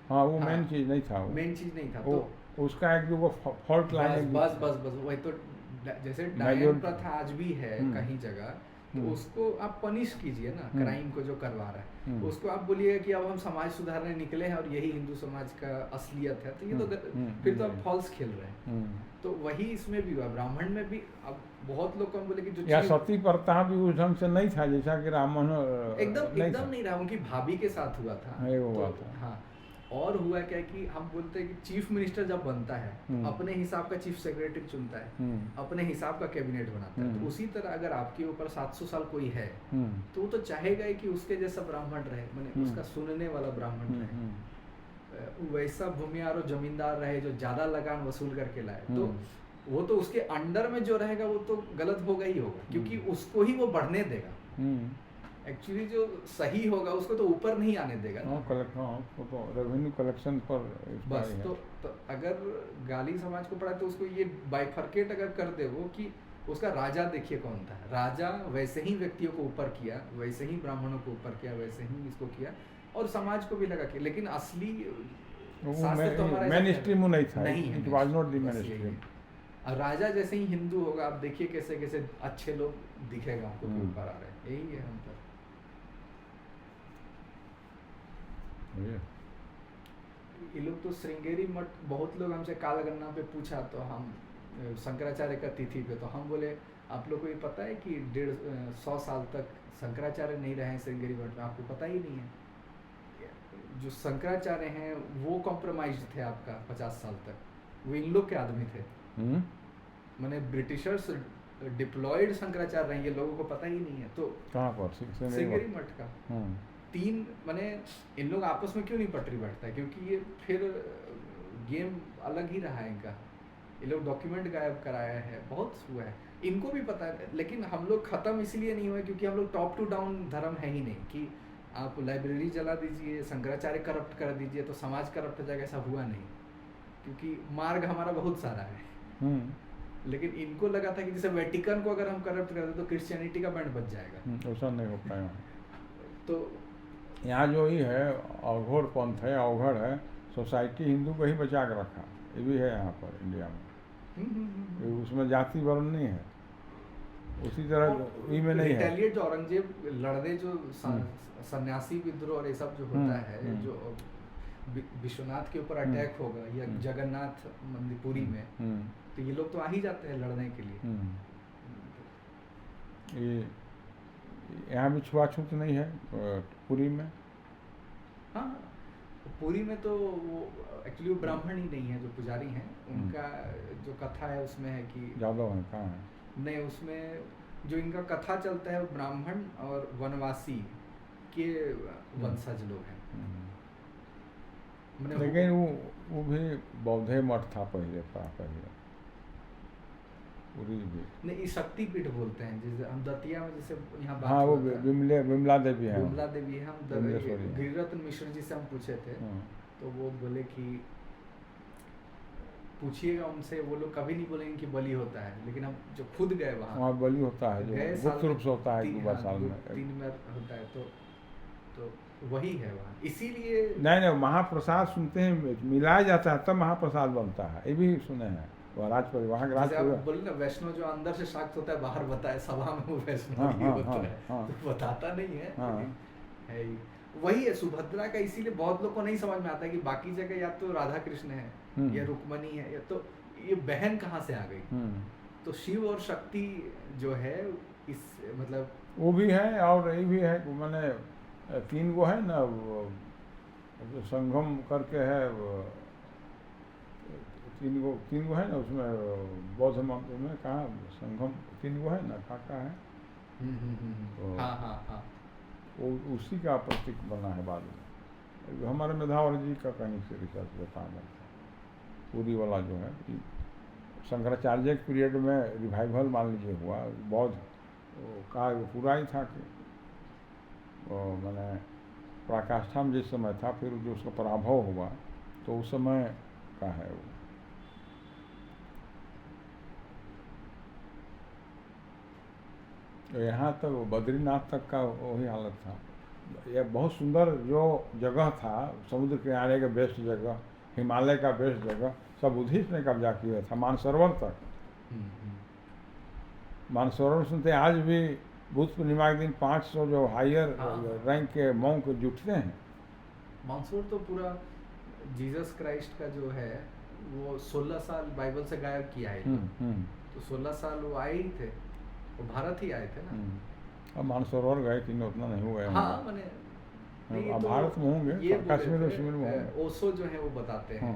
हाँ, वो मेन चीज नहीं था, मेन चीज नहीं था, तो उसका एक जो फॉल्ट लाइन, बस वही तो, जैसे डायन प्रथा आज भी है कहीं जगह, तो उसको आप पनिश कीजिए ना, क्राइम को जो करवा रहा है, तो उसको आप बोलिएगा कि अब हम समाज सुधारने निकले हैं और यही हिंदू समाज का असलियत है, तो ये तो फिर तो आप फॉल्स खेल रहे हैं। तो वही इसमें भी हुआ, ब्राह्मण में भी। अब बहुत लोग कौन बोले कि जो सती प्रथा भी उस ढंग से नहीं था जैसा कि रामन एकदम नहीं रहा, उनकी भाभी के साथ हुआ था। हाँ, और हुआ क्या कि हम बोलते हैं कि चीफ मिनिस्टर जब बनता है तो अपने हिसाब का चीफ सेक्रेटरी चुनता है, अपने हिसाब का कैबिनेट बनाता है। तो उसी तरह अगर आपके ऊपर 700 साल कोई है तो वो तो चाहेगा ही कि उसके जैसा ब्राह्मण रहे, माने उसका सुनने वाला ब्राह्मण रहे, वैसा भूमियार और जमींदार रहे जो ज्यादा लगान वसूल करके लाए। तो वो तो उसके अंडर में जो रहेगा वो तो गलत होगा ही होगा, क्योंकि उसको ही वो बढ़ने देगा। एक्चुअली जो सही होगा उसको तो ऊपर नहीं आने देगा ना। तो रेवेन्यू कलेक्शन पर बस तो अगर गाली समाज को पड़ा तो उसको ये बाइफर्केट अगर कर दे वो कि उसका राजा देखिए कौन था, राजा वैसे ही व्यक्तियों को ऊपर किया, वैसे ही ब्राह्मणों को ऊपर किया, वैसे ही इसको किया और समाज को भी लगा कि, लेकिन असली शास्त्र तो हमारा मेन स्ट्रीम नहीं था, it was not the main stream. और राजा जैसे ही हिंदू होगा, आप देखिए कैसे कैसे अच्छे लोग दिखेगा आपको कि ऊपर आ रहे हैं, यही है अंतर। ये लोग तो श्रृंगेरी मठ, बहुत लोग हमसे कालगन्ना पे पूछा तो हम शंकराचार्य का तिथि पे, तो हम बोले आप लोग को ये पता है कि 150 साल तक शंकराचार्य नहीं रहे हैं श्रृंगेरी मठ में, आपको पता ही नहीं है। जो शंकराचार्य हैं वो कॉम्प्रोमाइज थे आपका 50 साल तक, वो इन लोग के आदमी थे। मैंने ब्रिटिशर्स डिप्लॉयड शंकराचार्य रहे, ये लोगों को पता ही नहीं है। तो कहाँ पर? श्रृंगेरी मठ का 3 मैंने इन लोग आपस में क्यों नहीं पटरी बैठता है, क्योंकि ये फिर गेम अलग ही रहा है इनका। ये लोग डॉक्यूमेंट गायब कराया है, बहुत हुआ है, इनको भी पता है, लेकिन हम लोग ख़त्म इसलिए नहीं हुए क्योंकि हम लोग टॉप टू डाउन धर्म है ही नहीं कि आप लाइब्रेरी जला दीजिए, शंकराचार्य करप्ट कर दीजिए तो समाज करप्ट हो जाएगा, ऐसा हुआ नहीं, क्योंकि मार्ग हमारा बहुत सारा है। लेकिन इनको लगा था कि जैसे वेटिकन को अगर हम करप्ट कर दें तो क्रिश्चियनिटी का बैंड बच जाएगा, ऐसा नहीं हो पाया। तो यहाँ जो ही है अवघड़ पंथ है, अवघड़ है, सोसाइटी हिंदू को ही बचा के रखा, ये भी है यहाँ पर इंडिया में। उसमें जाति वर्ण नहीं है, उसी तरह में नहीं है। जो औरंगजेब लड़ने जो सन्यासी विद्रोह और ये सब जो होता है, जो विश्वनाथ के ऊपर अटैक होगा या जगन्नाथ मंदिर पुरी में, तो ये लोग तो आ ही जाते हैं लड़ने के लिए। ये यहाँ भी छुआछूत नहीं है पुरी में। हाँ, पुरी में तो वो एक्चुअली ब्राह्मण ही नहीं है जो पुजारी हैं, उनका जो कथा है उसमें है कि यादव है, कहाँ है? नहीं, उसमें जो इनका कथा चलता है ब्राह्मण और वनवासी के वंशज लोग हैं। लेकिन वो भी बौद्धे मठ था पहले पूरी भी नहीं, शक्तिपीठ बोलते हैं जैसे हम दतिया में, जैसे यहाँ बात। हाँ, वो विमला देवी है। विमला देवी है। हम गिरिरत्न मिश्र जी से हम पूछे थे तो वो बोले कि पूछिएगा उनसे, वो लोग कभी नहीं बोलेंगे कि बलि होता है, लेकिन हम जो खुद गए वहाँ बलि होता है, जो गुप्त रूप से होता है 2 साल में 3 बार होता है, तो वही है वहाँ, इसीलिए नहीं महाप्रसाद सुनते हैं मिलाया जाता है तब महाप्रसाद बनता है, ये भी सुने हैं। वहाँ के बोले ना वैष्णव जो अंदर से शाक्त होता है बाहर बताए सभा में वो वैष्णव ही होता है, तो बताता नहीं है, है ही वही है सुभद्रा का। इसीलिए बहुत लोग को नहीं समझ में आता है कि बाकी जगह या तो राधा कृष्ण है या रुक्मणी है, या तो ये बहन कहाँ से आ गई। तो शिव और शक्ति जो है इस मतलब वो भी है, और ये भी है मैंने 3 गो है ना, संगम करके है, 3 गो है ना उसमें बौद्ध मंत्र में, कहाँ संगम 3 गो है ना, काका है। हाँ वो उसी का प्रतीक बना है बाद में। हमारे मेधावर जी का कहीं से रिसर्च बताया था, पूरी वाला जो है शंकराचार्य के पीरियड में रिवाइवल मान लीजिए हुआ, बौद्ध का पूरा ही था कि मैंने पराकाष्ठा में जिस समय था, फिर जो उसका पराभव हुआ तो उस समय का है वो। तो यहाँ तक बद्रीनाथ तक का वही हालत था। यह बहुत सुंदर जो जगह था, समुद्र किनारे का बेस्ट जगह, हिमालय का बेस्ट जगह, सब बुद्धिस्ट ने कब्जा किया था, मानसरोवर तक। मानसरोवर सुनते आज भी बुद्ध पूर्णिमा के दिन 500 जो हायर रैंक के मॉन्क जुटते हैं। मानसरोवर तो पूरा जीसस क्राइस्ट का जो है वो 16 साल बाइबल से गायब किया है, तो 16 साल वो आए ही थे, वो भारत ही आए थे ना। अब मानसरोवर गए कि उतना नहीं हुआ है। हाँ मैंने तो भारत में होंगे, कश्मीर में होंगे। ओशो जो है वो बताते हैं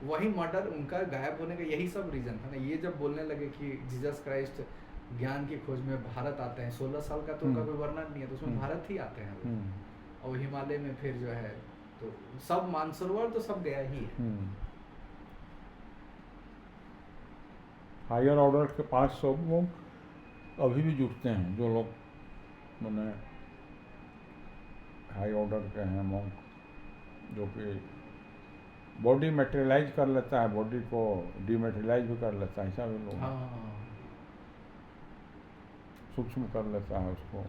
वही मर्डर उनका गायब होने का यही सब रीजन था ना। ये जब बोलने लगे कि जीसस क्राइस्ट ज्ञान की खोज में भारत आते हैं, 16 साल का तो उनका कोई वर्णन नहीं है, तो उसमें भारत ही आते हैं और हिमालय में फिर जो है तो सब मानसरोवर तो सब गया ही है। हायर ऑर्डर के 500 लोग अभी भी जुटते हैं, जो लोग मैंने हाई ऑर्डर के हैं मॉन्क, जो कि बॉडी मटेरियलाइज कर लेता है, बॉडी को डीमेटेरियलाइज भी कर लेता है, ऐसा भी लोग सूक्ष्म कर लेता है उसको।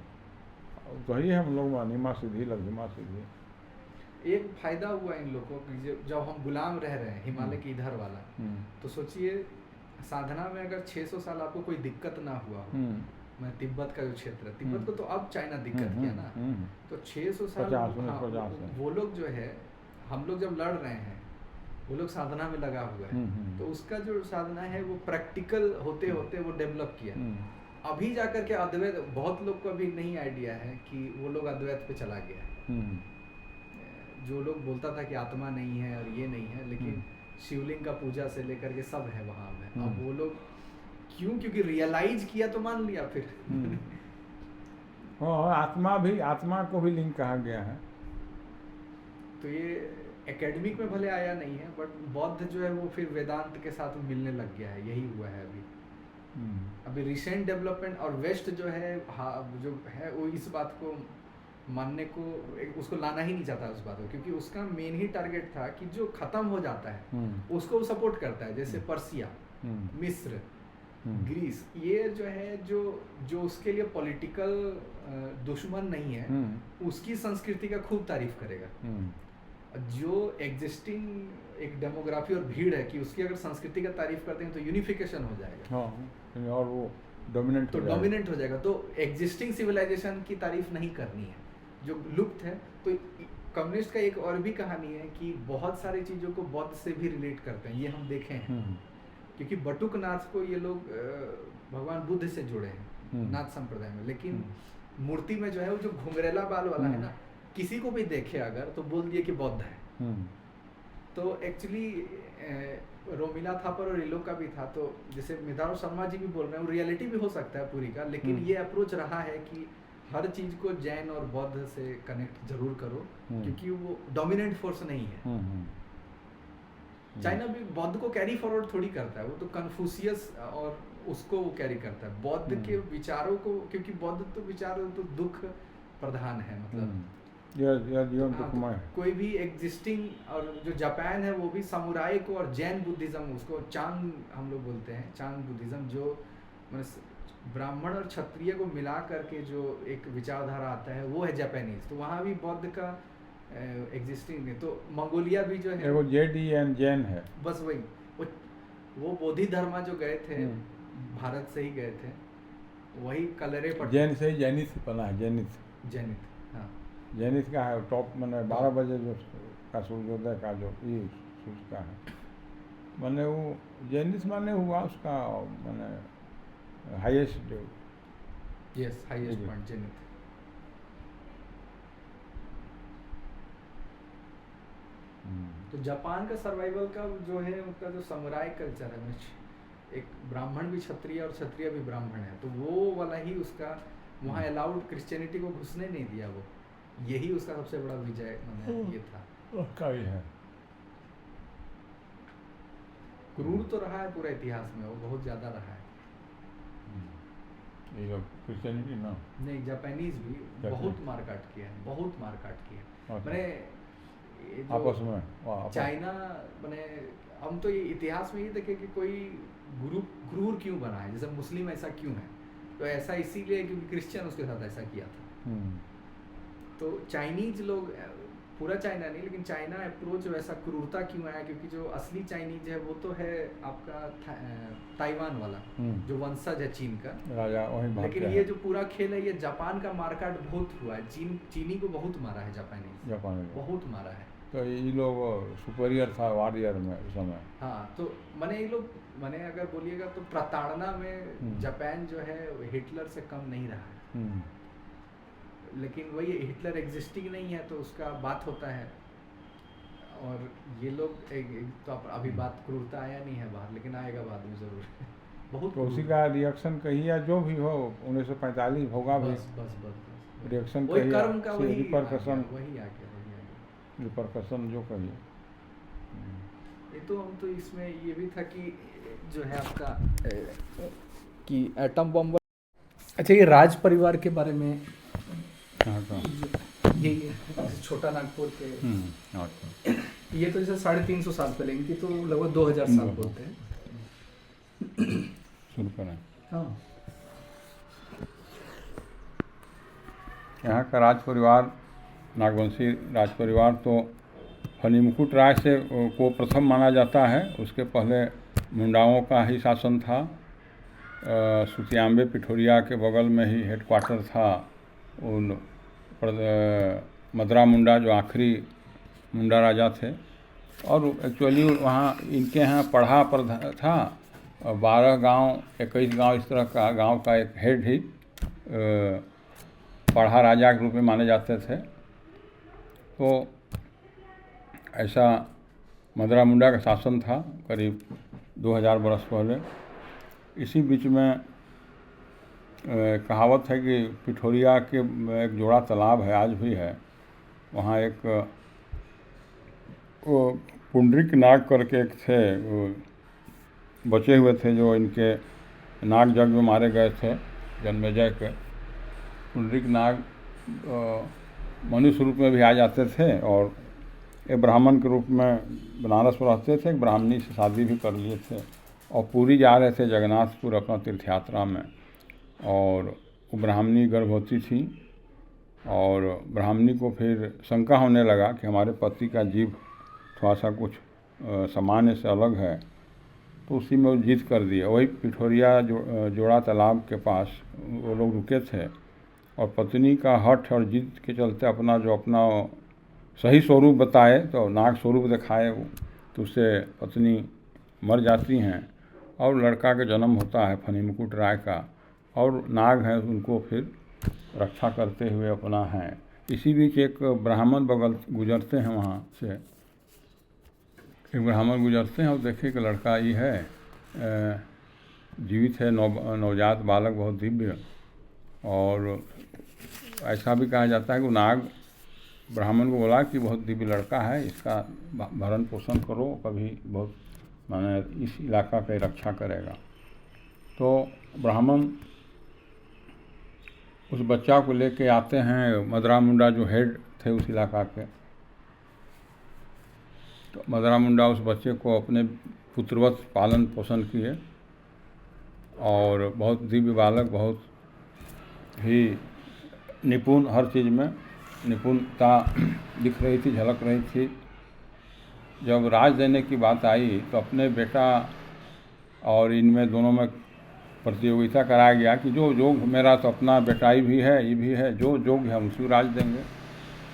तो ही हम लोग अनिमा सीधी लघिमा सीधी। एक फायदा हुआ इन लोगों को कि जब हम गुलाम रह रहे हैं हिमालय के इधर वाला, तो सोचिए साधना में अगर 600 साल आपको कोई दिक्कत ना हुआ हो, मैं तिब्बत का जो क्षेत्र है, तिब्बत को तो अब चाइना दिक्कत किया ना, तो 600 साल वो लोग जो है, हम लोग जब लड़ रहे हैं वो लोग साधना में लगा हुआ है, तो उसका जो साधना है वो प्रैक्टिकल होते होते वो डेवलप किया। अभी जाकर के अद्वैत, बहुत लोग को अभी नहीं आइडिया है कि वो लोग अद्वैत पे चला गया। जो लोग बोलता था कि आत्मा नहीं है और ये नहीं है, लेकिन शिवलिंग का पूजा से लेकर के सब है वहाँ में। अब वो लोग क्योंकि रियलाइज किया तो मान लिया फिर। आत्मा को भी लिंग कहा गया है। तो ये एकेडमिक में भले आया नहीं है, बट बौद्ध जो है वो फिर वेदांत के साथ मिलने लग गया है, यही हुआ है अभी रिसेंट डेवलपमेंट। और वेस्ट जो है जो है वो इस बात को मानने को, उसको लाना ही नहीं चाहता उस बात को, क्योंकि उसका मेन ही टारगेट था कि जो खत्म हो जाता है उसको वो सपोर्ट करता है, जैसे पर्सिया, मिस्र, ग्रीस, ये जो है जो उसके लिए पॉलिटिकल दुश्मन नहीं है, उसकी संस्कृति का खूब तारीफ करेगा। जो एग्जिस्टिंग एक डेमोग्राफी और भीड़ है कि उसकी अगर संस्कृति का तारीफ करते हैं तो यूनिफिकेशन हो जाएगा, और वो डोमिनेंट हो जाएगा। तो एग्जिस्टिंग सिविलाइजेशन की तारीफ नहीं करनी है जो लुप्त है। तो कम्युनिस्ट का एक और भी कहानी है कि बहुत सारी चीज़ों को बौद्ध से भी रिलेट करते हैं, ये हम देखे हैं, क्योंकि बटुकनाथ को ये लोग भगवान बुद्ध से जुड़े हैं नाथ संप्रदाय में, लेकिन मूर्ति में जो है वो जो घुंघरेला बाल वाला है ना, किसी को भी देखे अगर तो बोल दिए कि बौद्ध है। तो एक्चुअली रोमिला थापर और इलो का भी था, तो जैसे मेधाव शर्मा जी भी बोल रहे हैं वो रियलिटी भी हो सकता है पूरी का, लेकिन ये अप्रोच रहा है कि हर चीज को जैन और बौद्ध से कनेक्ट जरूर करो, क्योंकि वो डोमिनेंट फोर्स नहीं है। चाइना भी बौद्ध को कैरी फॉरवर्ड थोड़ी करता है, वो तो कन्फ्यूशियस और उसको वो कैरी करता है, बौद्ध के विचारों को, क्योंकि बौद्ध तो विचार तो दुख प्रधान है, मतलब कोई भी एग्जिस्टिंग, और जो जापान है वो भी समुराई को और जैन बुद्धिज्म, उसको चांग हम लोग बोलते हैं, चांग बुद्धिज्म, जो ब्राह्मण और क्षत्रिय को मिला करके जो एक विचारधारा आता है वो है जापानीज। तो वहाँ भी बौद्ध का एग्जिस्टिंग है। तो मंगोलिया भी जो है वो जैन है, बस वही वो बोधि धर्मा जो गए थे भारत से ही गए थे, वही कलरे पर जैन से जैनित बना है, जैनित हाँ जैनित का है टॉप, मैंने 12 बजे जो का सूर्योदय का जो ये सूर्य का है, मैंने वो जैनित माने हुआ उसका मैंने हाईएस्ट, यस हाईएस्ट पॉइंट जैनित। तो जापान का सर्वाइवल का जो है उनका जो समुराई कल्चर है, एक ब्राह्मण भी क्षत्रिय और क्षत्रिय भी ब्राह्मण है, तो वो वाला ही उसका वहाँ अलाउड क्रिश्चियनिटी को घुसने नहीं दिया, वो यही उसका सबसे बड़ा विजय ये था। उसका ही है, क्रूर तो रहा है पूरे इतिहास में, वो बहुत ज़्यादा रहा है। ये क्रिश्चियनिटी ना नहीं, जापानीज भी बहुत मारकाट किया है, बहुत मारकाट किया। मैंने आपस में चाइना, मैंने हम तो ये इतिहास में ये देखे कि कोई क्रूर क्यों बना है, जैसे मुस्लिम ऐसा क्यों है, तो ऐसा इसीलिए क्योंकि क्रिश्चियन उसके साथ ऐसा किया था। तो चाइनीज लोग, पूरा चाइना नहीं लेकिन चाइना अप्रोच वैसा क्रूरता क्यों आया, क्योंकि जो असली चाइनीज है वो तो है आपका ताइवान वाला जो वंशज है चीन का राजा, लेकिन ये जो पूरा खेल है ये जापान का मारकाट बहुत हुआ है, चीनी को बहुत मारा है, जापानी बहुत मारा है। तो ये लोग सुपीरियर था वॉरियर में उस समय। हाँ, तो मैंने अगर बोलिएगा तो प्रताड़ना में जापान जो है हिटलर से कम नहीं रहा है, लेकिन वही हिटलर एग्जिस्टिंग नहीं है तो उसका बात होता है। और ये लोग तो अभी बात क्रूरता आया नहीं है बाहर, लेकिन आएगा बाद में जरूर। बहुत तो उसी का रिएक्शन कही या जो भी हो 1945 होगा भी, बस रिएक्शन वही कर्म का वही रिपरकशन, वही आ गया रिपरकशन जो कहिए। ये तो हम तो इसमें ये भी था कि जो है आपका कि एटम बम। अच्छा, ये राज परिवार के बारे में ये छोटा नागपुर के ये तो जैसे 350 साल पहले, इनकी तो लगभग 2000 साल बोलते हैं। शुरू करें। हाँ, यहाँ का राज परिवार, नागवंशी राज परिवार तो फनी मुकुट राय से को प्रथम माना जाता है। उसके पहले मुंडाओं का ही शासन था। सुतियांबे पिठोरिया के बगल में ही हेडक्वार्टर था उन मदरा मुंडा जो आखिरी मुंडा राजा थे। और एक्चुअली वहाँ इनके यहाँ पढ़ा पर था 12 गांव 21 गांव इस तरह का गांव का एक हेड ही पढ़ा राजा के रूप में माने जाते थे। तो ऐसा मदरा मुंडा का शासन था करीब 2000 बरस पहले। इसी बीच में कहावत है कि पिठोरिया के एक जोड़ा तालाब है, आज भी है वहाँ। एक वो पुंडरिक नाग करके एक थे, बचे हुए थे जो इनके नाग जग में मारे गए थे जन्मेजय के। पुंडरिक नाग मनुष्य रूप में भी आ जाते थे और एक ब्राह्मण के रूप में बनारस में रहते थे। एक ब्राह्मणी से शादी भी कर लिए थे और पूरी जा रहे थे जगन्नाथपुर अपना तीर्थ यात्रा में। और वो ब्राह्मणी गर्भवती थी और ब्राह्मणी को फिर शंका होने लगा कि हमारे पति का जीव थोड़ा सा कुछ सामान्य से अलग है। तो उसी में वो जिद कर दिया। वही पिठोरिया जोड़ा तालाब के पास वो लोग रुके थे और पत्नी का हठ और जिद के चलते अपना सही स्वरूप बताए तो नाग स्वरूप दिखाए वो, तो उससे पत्नी मर जाती हैं और लड़का का जन्म होता है फनी मुकुट राय का। और नाग हैं उनको फिर रक्षा करते हुए अपना हैं। इसी बीच एक ब्राह्मण बगल गुजरते हैं, वहाँ से एक ब्राह्मण गुजरते हैं और देखे कि लड़का ही है, जीवित है, नवजात बालक बहुत दिव्य। और ऐसा भी कहा जाता है कि नाग ब्राह्मण को बोला कि बहुत दिव्य लड़का है, इसका भरण पोषण करो, कभी बहुत माने इस इलाका की रक्षा करेगा। तो ब्राह्मण उस बच्चा को लेके आते हैं। मदरा मुंडा जो हेड थे उस इलाका के। तो मदरा मुंडा उस बच्चे को अपने पुत्रवत पालन पोषण किए और बहुत दिव्य बालक, बहुत ही निपुण, हर चीज़ में निपुणता दिख रही थी, झलक रही थी। जब राज देने की बात आई तो अपने बेटा और इनमें दोनों में प्रतियोगिता कराया गया कि जो जोग मेरा तो अपना बेटाई भी है, ये भी है, जो जोग है हम उसी राज देंगे।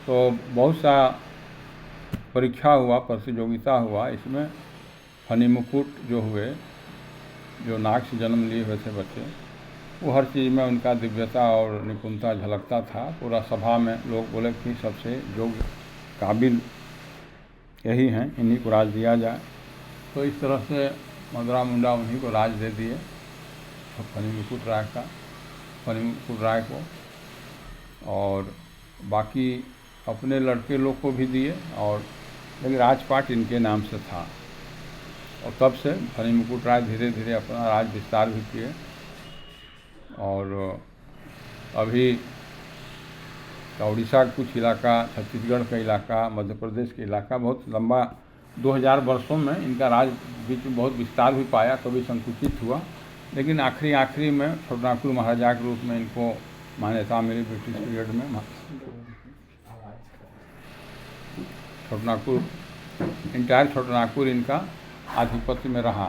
तो बहुत सा परीक्षा हुआ, प्रतियोगिता हुआ। इसमें फनी मुकुट जो हुए, जो नाग से जन्म लिए हुए थे बच्चे, वो हर चीज़ में उनका दिव्यता और निपुणता झलकता था। पूरा सभा में लोग बोले कि सबसे योग्य काबिल यही हैं, इन्हीं को राज दिया जाए। तो इस तरह से मदरा मुंडा उन्हीं को राज दे दिए, फनी मुकुट राय को, और बाकी अपने लड़के लोग को भी दिए। और लेकिन राजपाट इनके नाम से था। और तब से फनी मुकुट राय धीरे धीरे अपना राज विस्तार भी किए। और अभी उड़ीसा का कुछ इलाका, छत्तीसगढ़ का इलाका, मध्य प्रदेश का इलाका, बहुत लंबा 2000 वर्षों में इनका राज बीच में बहुत विस्तार भी पाया, कभी संकुचित हुआ, लेकिन आखिरी में छोटनागपुर महाराजा के रूप में इनको मान्यता मिली ब्रिटिश पीरियड में। छोटनागपुर इनका आधिपत्य में रहा,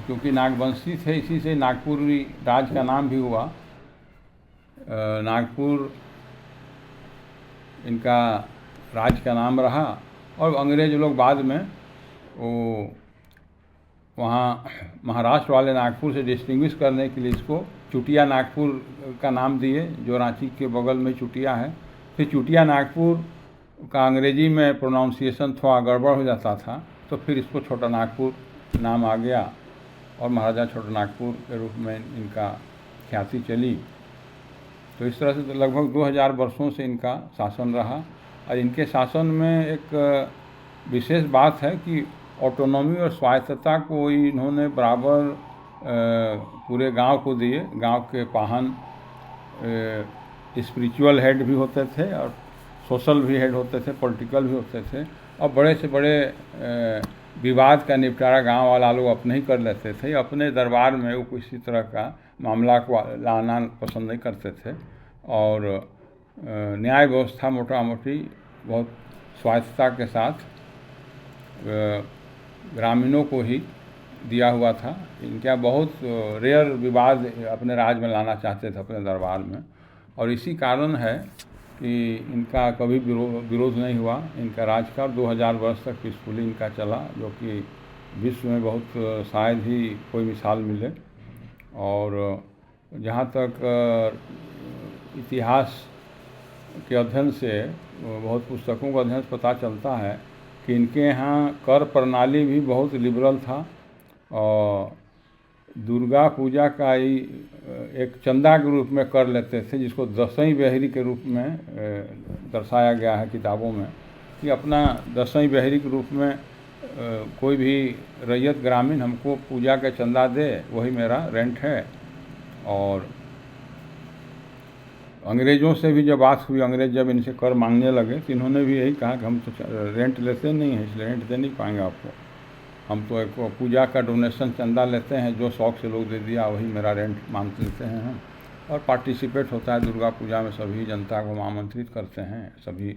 क्योंकि नागवंशी थे, इसी से नागपुरी राज का नाम भी हुआ। नागपुर इनका राज का नाम रहा। और अंग्रेज लोग बाद में वो वहाँ महाराष्ट्र वाले नागपुर से डिस्टिंग्विश करने के लिए इसको चुटिया नागपुर का नाम दिए, जो रांची के बगल में चुटिया है। फिर चुटिया नागपुर का अंग्रेजी में प्रोनाउंसिएशन थोड़ा गड़बड़ हो जाता था, तो फिर इसको छोटा नागपुर नाम आ गया और महाराजा छोटा नागपुर के रूप में इनका ख्याति चली। तो इस तरह से तो लगभग 2000 वर्षों से इनका शासन रहा। और इनके शासन में एक विशेष बात है कि ऑटोनॉमी और स्वायत्तता को इन्होंने बराबर पूरे गांव को दिए। गांव के पाहन स्पिरिचुअल हेड भी होते थे और सोशल भी हेड होते थे, पॉलिटिकल भी होते थे, और बड़े से बड़े विवाद का निपटारा गांव वाला लोग अपने ही कर लेते थे। अपने दरबार में वो किसी तरह का मामला को लाना पसंद नहीं करते थे। और न्याय व्यवस्था मोटा मोटी बहुत स्वायत्तता के साथ ग्रामीणों को ही दिया हुआ था। इनका बहुत रेयर विवाद अपने राज में लाना चाहते थे अपने दरबार में, और इसी कारण है कि इनका कभी विरोध नहीं हुआ इनका राज का। 2000 वर्ष तक पीसफुली इनका चला, जो कि विश्व में बहुत शायद ही कोई मिसाल मिले। और जहाँ तक इतिहास के अध्ययन से, बहुत पुस्तकों का अध्ययन से पता चलता है कि इनके यहाँ कर प्रणाली भी बहुत लिबरल था। और दुर्गा पूजा का ही एक चंदा के रूप में कर लेते थे, जिसको दसवीं बहरी के रूप में दर्शाया गया है किताबों में, कि अपना दसवीं बहरी के रूप में कोई भी रैयत ग्रामीण हमको पूजा का चंदा दे, वही मेरा रेंट है। और अंग्रेज़ों से भी जब बात हुई, अंग्रेज़ जब इनसे कर मांगने लगे, तो इन्होंने भी यही कहा कि हम तो रेंट लेते नहीं हैं, इसलिए रेंट दे नहीं पाएंगे आपको। हम तो एक पूजा का डोनेशन चंदा लेते हैं, जो शौक से लोग दे दिया वही मेरा रेंट मान लेते हैं हम। और पार्टिसिपेट होता है दुर्गा पूजा में, सभी जनता को आमंत्रित करते हैं, सभी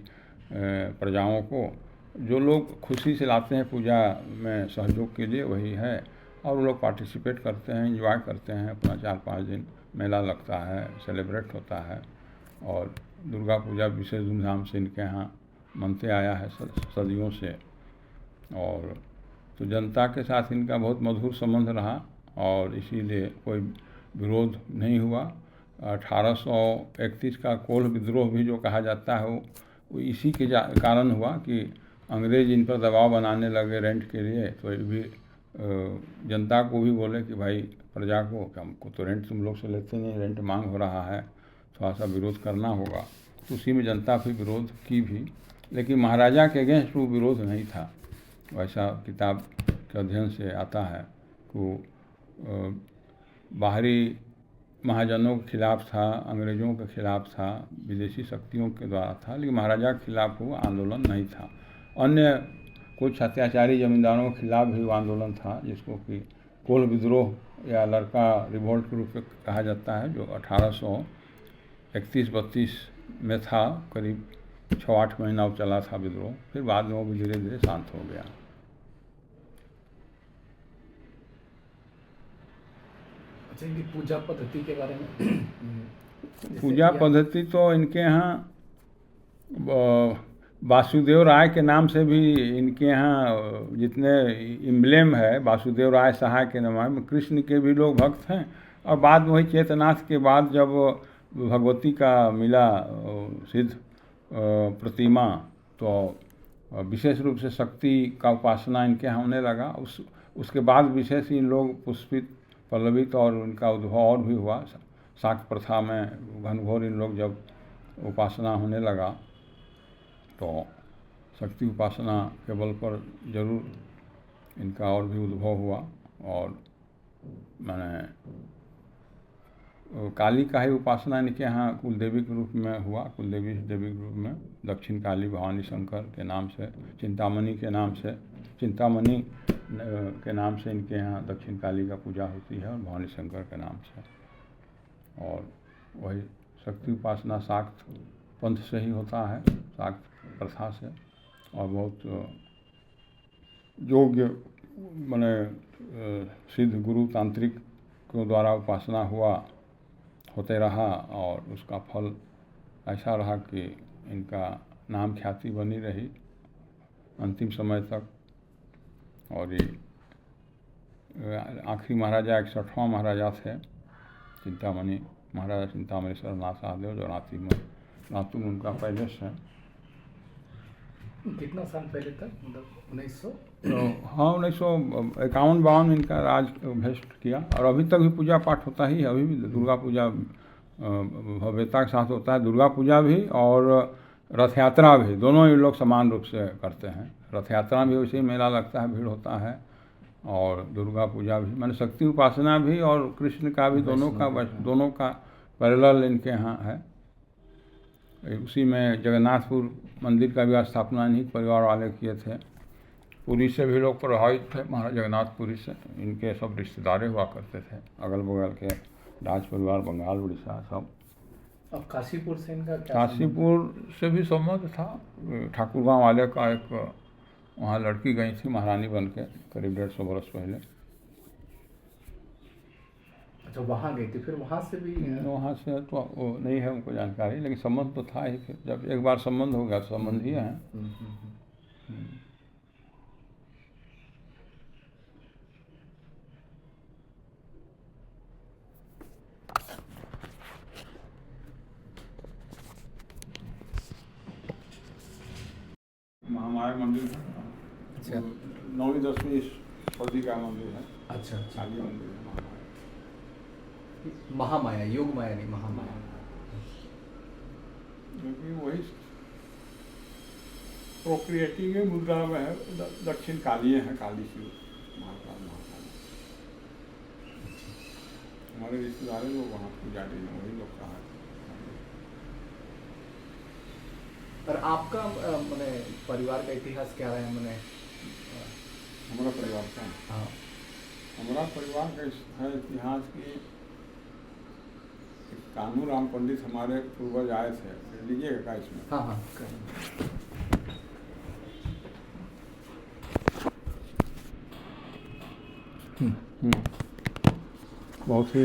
प्रजाओं को। जो लोग खुशी से लाते हैं पूजा में सहयोग के लिए, वही है। और वो लोग पार्टिसिपेट करते हैं, एंजॉय करते हैं। अपना 4-5 दिन मेला लगता है, सेलिब्रेट होता है। और दुर्गा पूजा विशेष धूमधाम से इनके यहाँ मनते आया है सदियों से। और तो जनता के साथ इनका बहुत मधुर संबंध रहा, और इसीलिए कोई विरोध नहीं हुआ। 1831 का कोल विद्रोह भी जो कहा जाता है, वो इसी के कारण हुआ कि अंग्रेज इन पर दबाव बनाने लगे रेंट के लिए। तो ये भी जनता को भी बोले कि भाई प्रजा को, कि हमको तो रेंट तुम लोग से लेते नहीं, रेंट मांग हो रहा है, थोड़ा सा विरोध करना होगा। तो उसी में जनता फिर विरोध की भी, लेकिन महाराजा के अगेंस्ट वो विरोध नहीं था। वैसा किताब के अध्ययन से आता है कि बाहरी महाजनों के खिलाफ था, अंग्रेज़ों के खिलाफ था, विदेशी शक्तियों के द्वारा था, लेकिन महाराजा के खिलाफ वो आंदोलन नहीं था। अन्य कुछ अत्याचारी जमींदारों के खिलाफ भी वो आंदोलन था, जिसको कि कोल विद्रोह या लड़का रिवोल्ट के रूप में कहा जाता है, जो 1831-32 में था। करीब 6-8 महीना वो चला था विद्रोह, फिर बाद में वो भी धीरे धीरे शांत हो गया। अच्छा, इनकी पूजा पद्धति के बारे में पूजा पद्धति तो इनके यहाँ वासुदेव राय के नाम से भी इनके यहाँ जितने इम्ब्लेम है, वासुदेव राय सहाय के नाम में कृष्ण के भी लोग भक्त हैं। और बाद में वही चेतनाथ के बाद जब भगवती का मिला सिद्ध प्रतिमा, तो विशेष रूप से शक्ति का उपासना इनके यहाँ होने लगा। उसके बाद विशेष इन लोग पुष्पित पल्लवित और उनका उद्भव और भी हुआ। शाक्त प्रथा में घनघोर इन लोग जब उपासना होने लगा, तो शक्ति उपासना के बल पर जरूर इनका और भी उद्भव हुआ। और मैंने काली का ही उपासना इनके यहाँ कुलदेवी के रूप में हुआ। कुलदेवी देवी के रूप में दक्षिण काली भवानी शंकर के नाम से, चिंतामणि के नाम से, चिंतामणि के नाम से इनके यहाँ दक्षिण काली का पूजा होती है, और भवानी शंकर के नाम से। और वही शक्ति उपासना शाक्त पंथ से ही होता है, शाक्त प्रथा से। और बहुत योग्य माने सिद्ध गुरु तांत्रिक के द्वारा उपासना होते रहा, और उसका फल ऐसा रहा कि इनका नाम ख्याति बनी रही अंतिम समय तक। और ये आखिरी महाराजा 61वां महाराजा थे चिंतामणि, महाराजा चिंतामणि सरनाथ सहदेव, जो रातू में उनका पैलेस है। कितना साल पहले तक, मतलब 1900? हाँ, 1951-52 इनका राज भ्रष्ट किया। और अभी तक भी पूजा पाठ होता ही है, अभी भी दुर्गा पूजा भव्यता के साथ होता है। दुर्गा पूजा भी और रथ यात्रा भी, दोनों ये लोग समान रूप से करते हैं। रथ यात्रा भी वैसे ही मेला लगता है, भीड़ होता है। और दुर्गा पूजा भी, माने शक्ति उपासना भी और कृष्ण का भी, दोनों का पैरेलल इनके यहाँ है। उसी में जगन्नाथपुर मंदिर का भी स्थापना इन्हीं परिवार वाले किए थे। पुरी से भी लोग प्रभावित थे, महाराज जगन्नाथपुरी से। इनके सब रिश्तेदार हुआ करते थे, अगल बगल के राज परिवार, बंगाल, उड़ीसा सब। अब काशीपुर से इनका क्या? काशीपुर से भी संबंध था। ठाकुरगांव वाले का एक वहाँ लड़की गई थी महारानी बन के, करीब 150 बरस पहले। अच्छा, वहाँ गई थी, फिर वहाँ से भी? वहाँ से तो वो नहीं है उनको जानकारी, लेकिन संबंध तो था ही। फिर जब एक बार संबंध हो गया तो संबंध ही है। महामाया मंदिर है। अच्छा, 9वीं-10वीं सदी का मंदिर है। अच्छा, काली मंदिर है। महामाया, योग माया नहीं, महामाया। क्योंकि वही प्रोक्रिएटिंग मुद्रा में है। दक्षिण काली है, काली शिव, महाकाली। हमारे रिश्तेदार लोग वहाँ पूजा के लिए वही लोग कहा। और आपका मैंने परिवार का इतिहास क्या रहा है? मैंने हमारा परिवार का, हाँ, हमारा परिवार का है इतिहास की। कान्हू राम पंडित हमारे पूर्वज आए थे, लीजिएगा का इसमें? हाँ हाँ। बहुत ही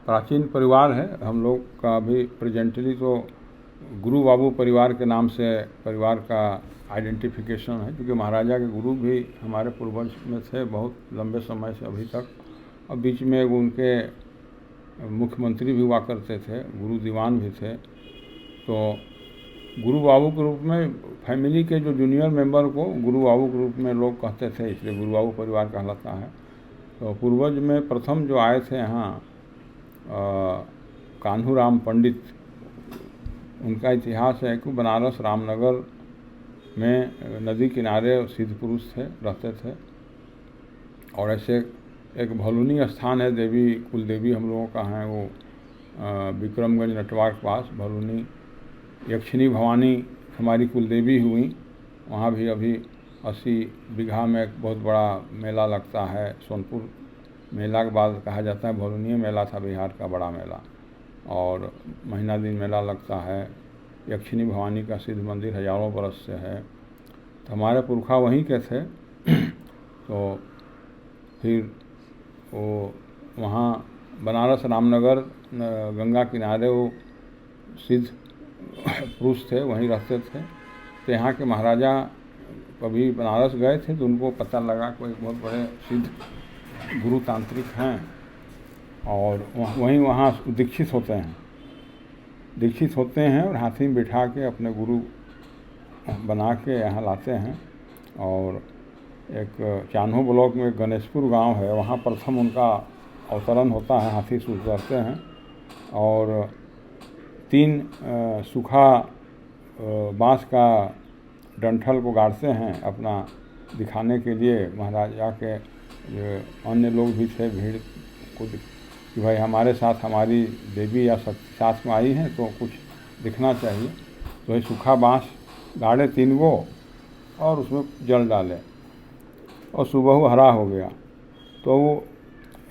प्राचीन परिवार है हम लोग का भी। प्रेजेंटली तो गुरु बाबू परिवार के नाम से परिवार का आइडेंटिफिकेशन है, क्योंकि महाराजा के गुरु भी हमारे पूर्वज में थे बहुत लंबे समय से अभी तक। और बीच में उनके मुख्यमंत्री भी हुआ करते थे, गुरु दीवान भी थे। तो गुरु बाबू के रूप में फैमिली के जो जूनियर मेंबर को गुरु बाबू के रूप में लोग कहते थे, इसलिए गुरु बाबू परिवार कहलाता है। तो पूर्वज में प्रथम जो आए थे यहाँ कान्हू राम पंडित, उनका इतिहास है कि बनारस रामनगर में नदी किनारे सिद्ध पुरुष थे, रहते थे। और ऐसे एक भलुनी स्थान है, देवी कुल देवी हम लोगों का है वो विक्रमगंज नटवार के पास भलुनी यक्षिणी भवानी हमारी कुल देवी हुई। वहाँ भी अभी 80 बीघा में एक बहुत बड़ा मेला लगता है। सोनपुर मेला के बाद कहा जाता है भलुनी मेला था बिहार का बड़ा मेला, और महीना दिन मेला लगता है। यक्षिणी भवानी का सिद्ध मंदिर हजारों बरस से है, तो हमारे पुरखा वहीं के थे। तो फिर वो वहाँ बनारस रामनगर गंगा किनारे वो सिद्ध पुरुष थे, वहीं रहते थे। तो यहाँ के महाराजा कभी बनारस गए थे तो उनको पता लगा कोई बहुत बड़े सिद्ध गुरु तांत्रिक हैं, और वहीं वहाँ दीक्षित होते हैं और हाथी में बिठा के अपने गुरु बना के यहाँ लाते हैं। और एक चान्हो ब्लॉक में गणेशपुर गांव है, वहाँ प्रथम उनका अवतरण होता है, हाथी से उतरते हैं और 3 सूखा बांस का डंठल को गाड़ते हैं अपना दिखाने के लिए। महाराजा के अन्य लोग भी थे भीड़ को कि भाई हमारे साथ हमारी देवी या शक्ति साथ में आई हैं तो कुछ दिखना चाहिए। तो ये सूखा बांस गाड़े 3 गो और उसमें जल डाले और सुबह वो हरा हो गया। तो वो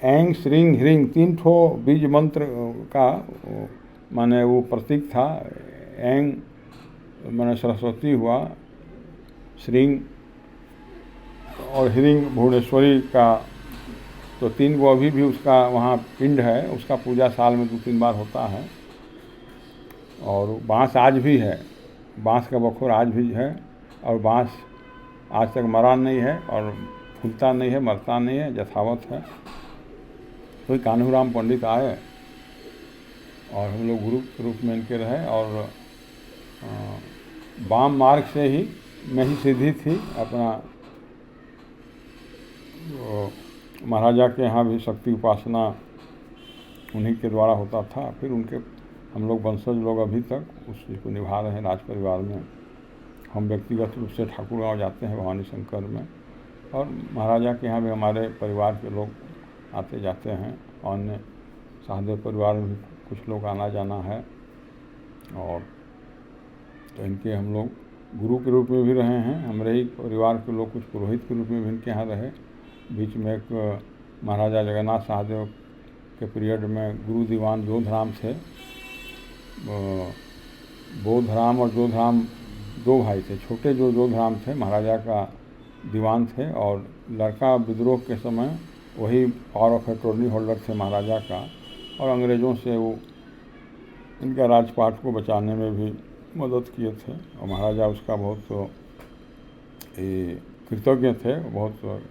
ऐंग श्रींग ह्रींग 3 ठो बीज मंत्र का माने वो प्रतीक था। ऐंग माने सरस्वती हुआ, श्रींग और ह्रींग भुवनेश्वरी का। तो 3 गो अभी भी उसका वहाँ पिंड है, उसका पूजा साल में 2-3 बार होता है। और बांस आज भी है, बांस का बखोर आज भी है, और बांस आज तक मरा नहीं है और फूलता नहीं है, मरता नहीं है, यथावत है। तो कान्हूराम पंडित आए और हम लोग गुरु के रूप में इनके रहे, और वाम मार्ग से ही में ही सिद्धि थी अपना। महाराजा के यहाँ भी शक्ति उपासना उन्हीं के द्वारा होता था। फिर उनके हम लोग वंशज लोग अभी तक उस चीज़ को निभा रहे हैं राज परिवार में। हम व्यक्तिगत रूप से ठाकुर गाँव जाते हैं भवानी शंकर में, और महाराजा के यहाँ भी हमारे परिवार के लोग आते जाते हैं। अन्य सहदेव परिवार में भी कुछ लोग आना जाना है। और तो इनके हम लोग गुरु के रूप में भी रहे हैं। हमारे ही परिवार के लोग कुछ पुरोहित के रूप में भी इनके यहाँ रहे। बीच में एक महाराजा जगन्नाथ सहदेव के पीरियड में गुरु दीवान जोधराम थे। बोधराम और जोधराम 2 भाई थे। छोटे जो जोधराम थे महाराजा का दीवान थे, और लड़का विद्रोह के समय वही पावर ऑफ अटॉर्नी होल्डर थे महाराजा का, और अंग्रेज़ों से वो इनका राजपाट को बचाने में भी मदद किए थे। और महाराजा उसका बहुत कृतज्ञ थे, बहुत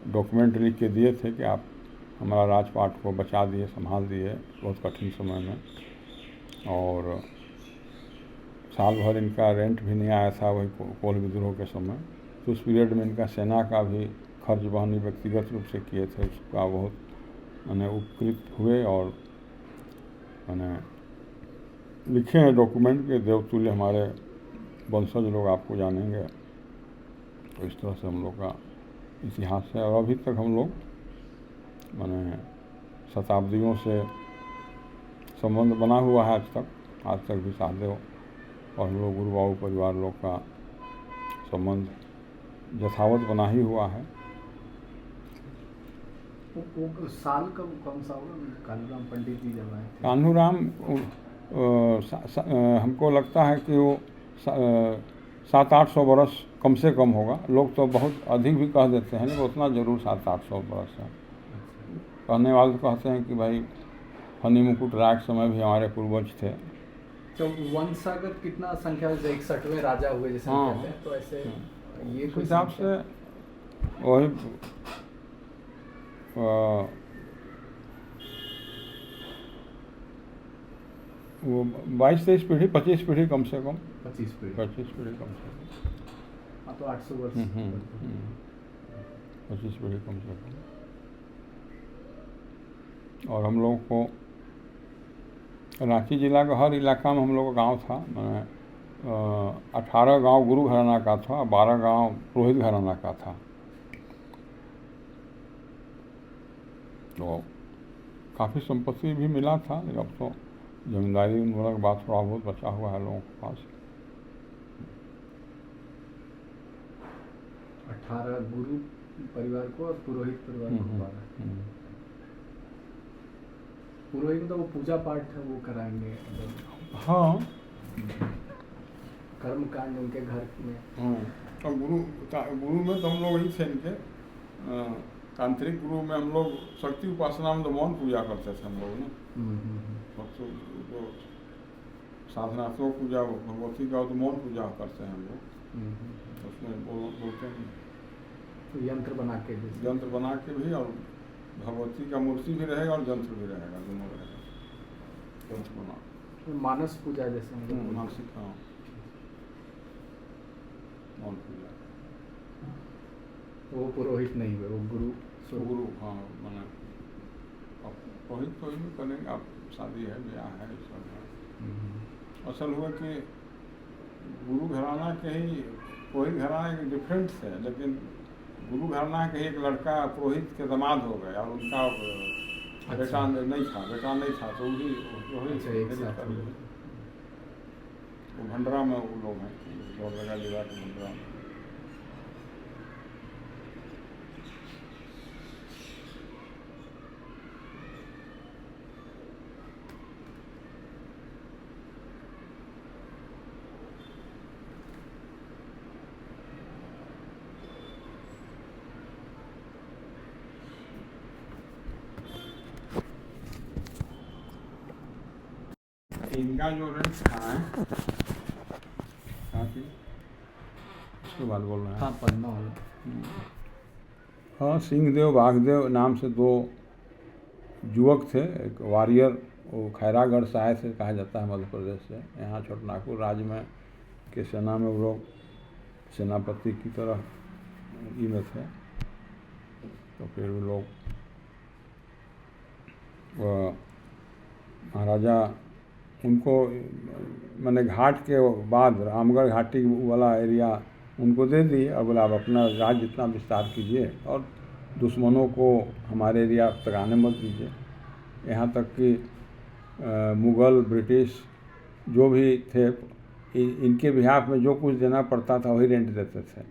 डॉक्यूमेंट लिख के दिए थे कि आप हमारा राजपाट को बचा दिए, संभाल दिए बहुत कठिन समय में। और साल भर इनका रेंट भी नहीं आया था वही कोल विद्रोह के समय। तो उस पीरियड में इनका सेना का भी खर्च वहन व्यक्तिगत रूप से किए थे। उसका बहुत मैंने उपकृत हुए, और मैंने लिखे हैं डॉक्यूमेंट के देवतुल्य हमारे वंशज लोग आपको जानेंगे। तो इस तरह से हम लोग का इतिहास है, और अभी तक हम लोग मैंने शताब्दियों से संबंध बना हुआ है आज तक भी सहदेव और हम लोग गुरुबाबू परिवार लोग का संबंध यथावत बना ही हुआ है। वो साल कौन सा होगा कान्हूराम पंडित जी जब आए थे? कान्हूराम हमको लगता है कि वो 700-800 बरस कम से कम होगा। लोग तो बहुत अधिक भी कह देते हैं, लेकिन उतना ज़रूर 700-800 बरस है। कहने वाले तो कहते हैं कि भाई फनी मुकुट राय के समय भी हमारे पूर्वज थे। तो वंशागत कितना संख्या, 61वें राजा हुए जैसे कहते हैं, तो ऐसे ये उस हिसाब से वही वो 22-23 पीढ़ी 25 पीढ़ी कम से कम 25 पीढ़ी कम से कम। हाँ, तो 800 वर्ष 25 पीढ़ी कम से कम। और हम लोगों को रांची जिला का हर इलाका में हम लोग का गाँव था। मैंने 18 गांव गुरु घराना का था, 12 गांव पुरोहित घराना का था। तो काफ़ी संपत्ति भी मिला था, लेकिन अब तो जमींदारी उन लोगों के बाद थोड़ा बहुत बचा हुआ है लोगों के पास। 18 गुरु परिवार को और पुरोहित परिवार को 12। पुरोहित तो वो पूजा पाठ है वो कराएंगे, हाँ कर्म कांड उनके घर में। हाँ, और गुरु में तो हम लोग ही थे इनके तांत्रिक गुरु में हम लोग शक्ति उपासना में तो मौन पूजा करते थे हम लोग ना। तो साधनात्मक पूजा भगवती का तो मौन पूजा करते हैं हम लोग, उसमें बोलते हैं तो यंत्र बना के भी, और भगवती का मूर्ति भी रहेगा और यंत्र भी रहेगा, दोनों रहेगा। यंत्र बना मानस पूजा जैसे मानसिक, हाँ मौन पूजा। वो पुरोहित नहीं हुए, वो गुरु। हाँ मैंने पुरोहित तो ही करेंगे, आप शादी है ब्याह है सब है। असल हुआ कि गुरु घराना के ही पुरोहित घराना के डिफरेंट थे, लेकिन गुरु घराना के एक लड़का पुरोहित के दामाद हो गए और उनका बेटा नहीं था तो वो भंडरा में वो लोग हैं, लोहरदगा जिला के भंडरा में। इनका जो रेंट कहाँ है, उसके बाद बोल रहे हैं। हाँ पद्मा वाला। हाँ, सिंहदेव बाघदेव नाम से 2 युवक थे, एक वारियर, वो खैरागढ़ सहाय से कहा जाता है मध्य प्रदेश से, यहाँ छोटनागपुर राज्य में के सेना में वो लोग सेनापति की तरह ई में थे। तो फिर वो लोग महाराजा उनको मैंने घाट के बाद रामगढ़ घाटी वाला एरिया उनको दे दिए और बोला आप अपना राज्य जितना विस्तार कीजिए और दुश्मनों को हमारे एरिया तक आने मत दीजिए। यहाँ तक कि मुग़ल ब्रिटिश जो भी थे इनके बिहाफ में जो कुछ देना पड़ता था वही रेंट देते थे,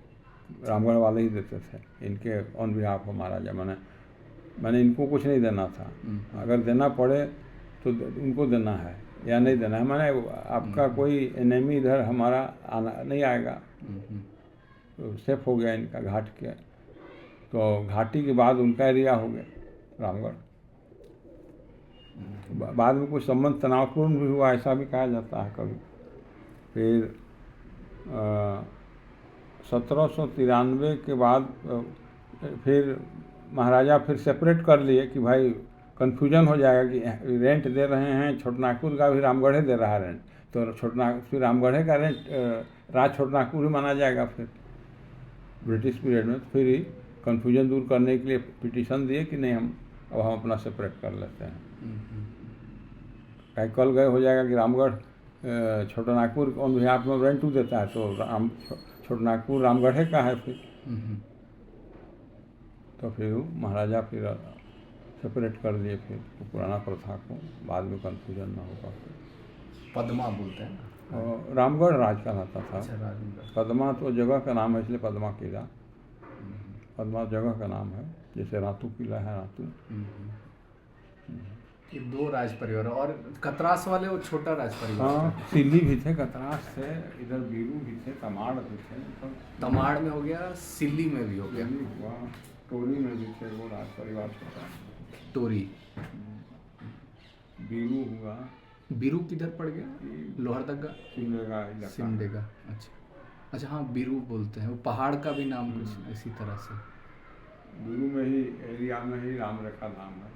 रामगढ़ वाले ही देते थे इनके ऑन बिहाफ ऑफ महाराजा। मैंने इनको कुछ नहीं देना था, अगर देना पड़े तो उनको देना है या नहीं देना है, मैंने आपका कोई एनिमी इधर हमारा आना नहीं आएगा। तो सेफ हो गया इनका घाट के, तो घाटी के बाद उनका एरिया हो गया रामगढ़। बाद में कुछ संबंध तनावपूर्ण भी हुआ, ऐसा भी कहा जाता है कभी। फिर 1793 के बाद फिर महाराजा फिर सेपरेट कर लिए कि भाई कन्फ्यूजन हो जाएगा कि रेंट दे रहे हैं, छोटनागपुर का भी रामगढ़े दे रहा है रेंट, तो फिर रामगढ़े का रेंट राज छोटनागपुर ही माना जाएगा। फिर ब्रिटिश पीरियड में फिर ही कन्फ्यूजन दूर करने के लिए पिटीशन दिए कि नहीं हम अपना सेपरेट कर लेते हैं। कहीं कल गए हो जाएगा कि रामगढ़ छोटनागपुर ऑन बिहाफ में रेंट देता है, तो छोटनागपुर रामगढ़े का है फिर। तो फिर महाराजा फिर सेपरेट कर दिए फिर पुराना प्रथा को, बाद में कन्फ्यूजन ना होगा। पद्मा बोलते हैं और रामगढ़ राज कहलाता था। अच्छा, पद्मा तो जगह का नाम है, इसलिए पद्मा किला। पद्मा जगह का नाम है, जैसे रातू किला है रातू। ये 2 राज परिवार और कतरास वाले वो छोटा राज परिवार। हाँ, सिल्ली भी थे, कतरास थे, इधर बीरू भी थे, तमाड़ भी थे। तमाड़ में हो गया, सिल्ली में भी हो गया, हुआ, टोरी में भी थे, वो राज परिवार छोटा। टोरी, बीरू हुआ। बीरू किधर पड़ गया? लोहरदगा, सिमडेगा। अच्छा हाँ, बीरू बोलते हैं, वो पहाड़ का भी नाम कुछ इसी तरह से। बीरू में ही एरिया में ही राम रेखा धाम है,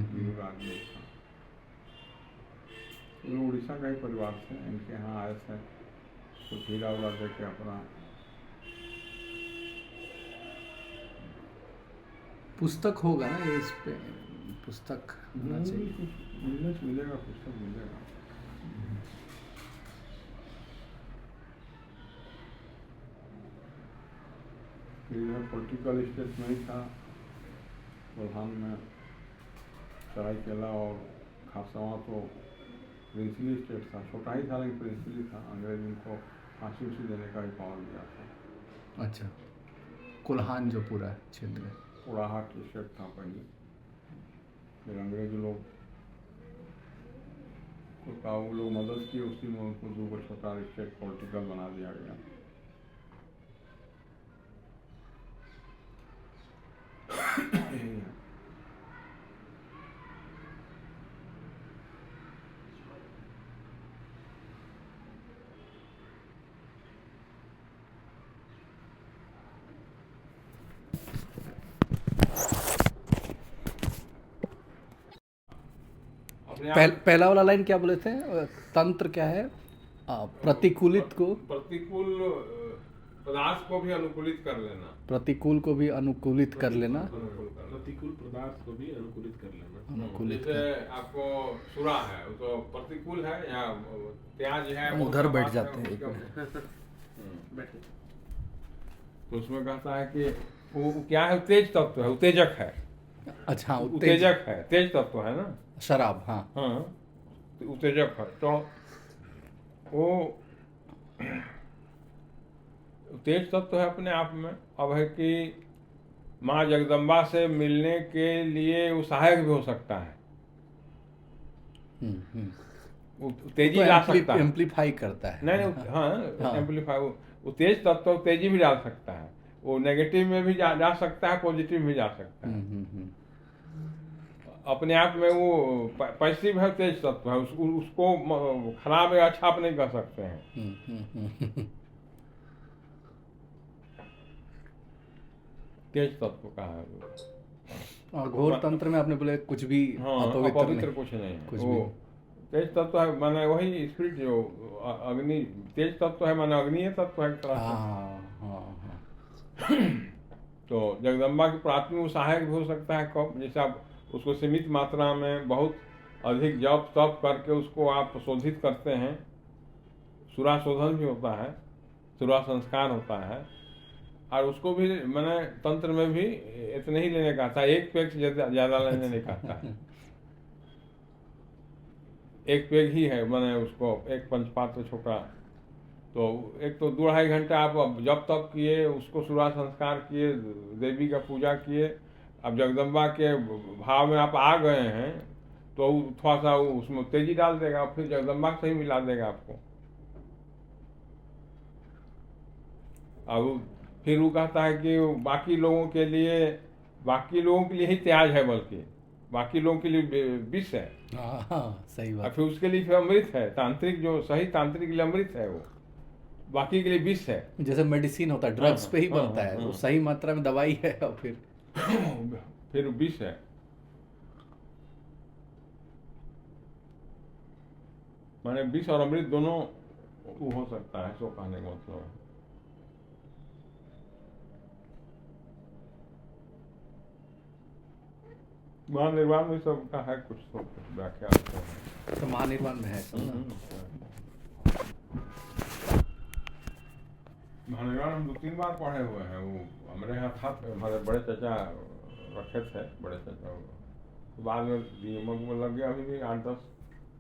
बीरू राजपूत था। वो उड़ीसा का ही परिवार थे, इनके यहाँ आए थे कुछ हीरा उड़ा दे के अपना। पुस्तक होगा ना ये, इस पे पुस्तक होना चाहिए। मिलेगा, पुस्तक मिलेगा। फिर पॉलिटिकल स्टेट में ही था, प्रधान में सरायकेला और खारसावां तो प्रिंसली स्टेट था, छोटा ही था लेकिन प्रिंसली था। अंग्रेज उनको फांसी उसी देने का भी पावर दिया था। अच्छा, कोल्हान जो पूरा क्षेत्र है, उड़ाहट स्टेट था पहले, फिर अंग्रेज लोग वो लोग मदद किए, उसी में उनको 2 छोटा स्टेट पॉलिटिकल बना दिया गया। पहला वाला लाइन क्या बोले थे? तंत्र क्या है? प्रतिकूलित को, प्रतिकूल पदार्थ को भी अनुकूलित कर लेना, प्रतिकूल को भी अनुकूलित कर लेना, प्रतिकूल पदार्थ को भी अनुकूलित कर लेना। अनुकूलित जैसे आपको सुरा है वो तो प्रतिकूल है, या त्याज है, उधर बैठ जाते हैं। बैठे। तो उसमें कहता है कि वो क्या है, तेज तत्व है, उत्तेजक है। अच्छा, उत्तेजक है, तेज तत्व है ना, शराब। हाँ हाँ, तो उत्तेजक है। तो वो तेज तत्व है अपने आप में। अब है कि माँ जगदम्बा से मिलने के लिए वो सहायक भी हो सकता है, वो तेजी ला सकता है, एम्पलीफाई करता है। नहीं हाँ, एम्पलीफाई, वो तेज तत्व तेजी भी डाल सकता है, वो नेगेटिव में भी जा सकता है, पॉजिटिव में जा सकता है। अपने आप में वो पैसिव है, तेज तत्व है, उसको खराब या अच्छा आप नहीं कर सकते हैं। तेज तत्व का है वो। और घोर तंत्र में आपने बोले कुछ भी अपवित्र कुछ नहीं है, कुछ वो तेज तत्व है, माने वही स्पिरिट जो अग्नि, तेज तत्व है माने अग्नि तत्व है एक तरह से। तो जगदम्बा की प्राथमिक वो सहायक भी हो सकता है। कब जैसे आप उसको सीमित मात्रा में बहुत अधिक जप तप करके उसको आप शोधित करते हैं, सुरा शोधन भी होता है, सुरा संस्कार होता है, और उसको भी मैंने तंत्र में भी इतने ही लेने का था, एक पेग से ज्यादा लेने नहीं कहता है। एक पेग ही है, मैंने उसको एक पंचपात्र छोटा, तो एक तो 2-2.5 घंटा आप जब तक किए, उसको सुरा संस्कार किए, देवी का पूजा किए। अब जगदम्बा के भाव में आप आ गए हैं तो थोड़ा सा उसमें तेजी डाल देगा, फिर जगदम्बा से ही मिला देगा आपको। अब फिर वो कहता है कि बाकी लोगों के लिए ही त्याज है, बल्कि बाकी लोगों के लिए विष है। सही बात। और फिर उसके लिए फिर अमृत है, तांत्रिक जो सही तांत्रिक के लिए अमृत है, वो बाकी के लिए विष है। जैसे मेडिसिन होता है, ड्रग्स पे ही बनता है, वो सही मात्रा में दवाई है, और फिर विष है। माने विष और अमृत दोनों वो हो सकता है, सो कहने का मतलब है। महानिर्वाण में सब का है कुछ तो व्याख्या तो महानिर्वाण में है सब। महानिर्वाण हम 2-3 बार पढ़े हुए हैं। वो हमारे यहाँ था, हमारे बड़े चाचा रखे थे, बड़े चाचा, तो बाद में दीमक में लग गया। अभी भी 8-10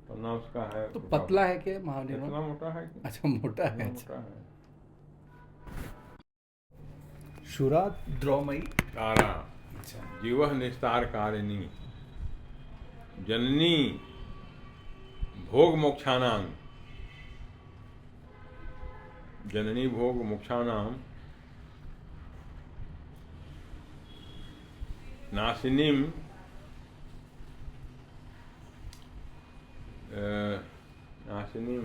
पन्ना उसका है। तो पतला है क्या महानिर्वाण? इतना मोटा है कि? अच्छा, मोटा है। मोटा है। शुरा द्रौमयी तारा जीवः निस्तार कारिणी जननी भोग मोक्षानां, जननी भोग मोक्षानां नासिनीम नासिनीम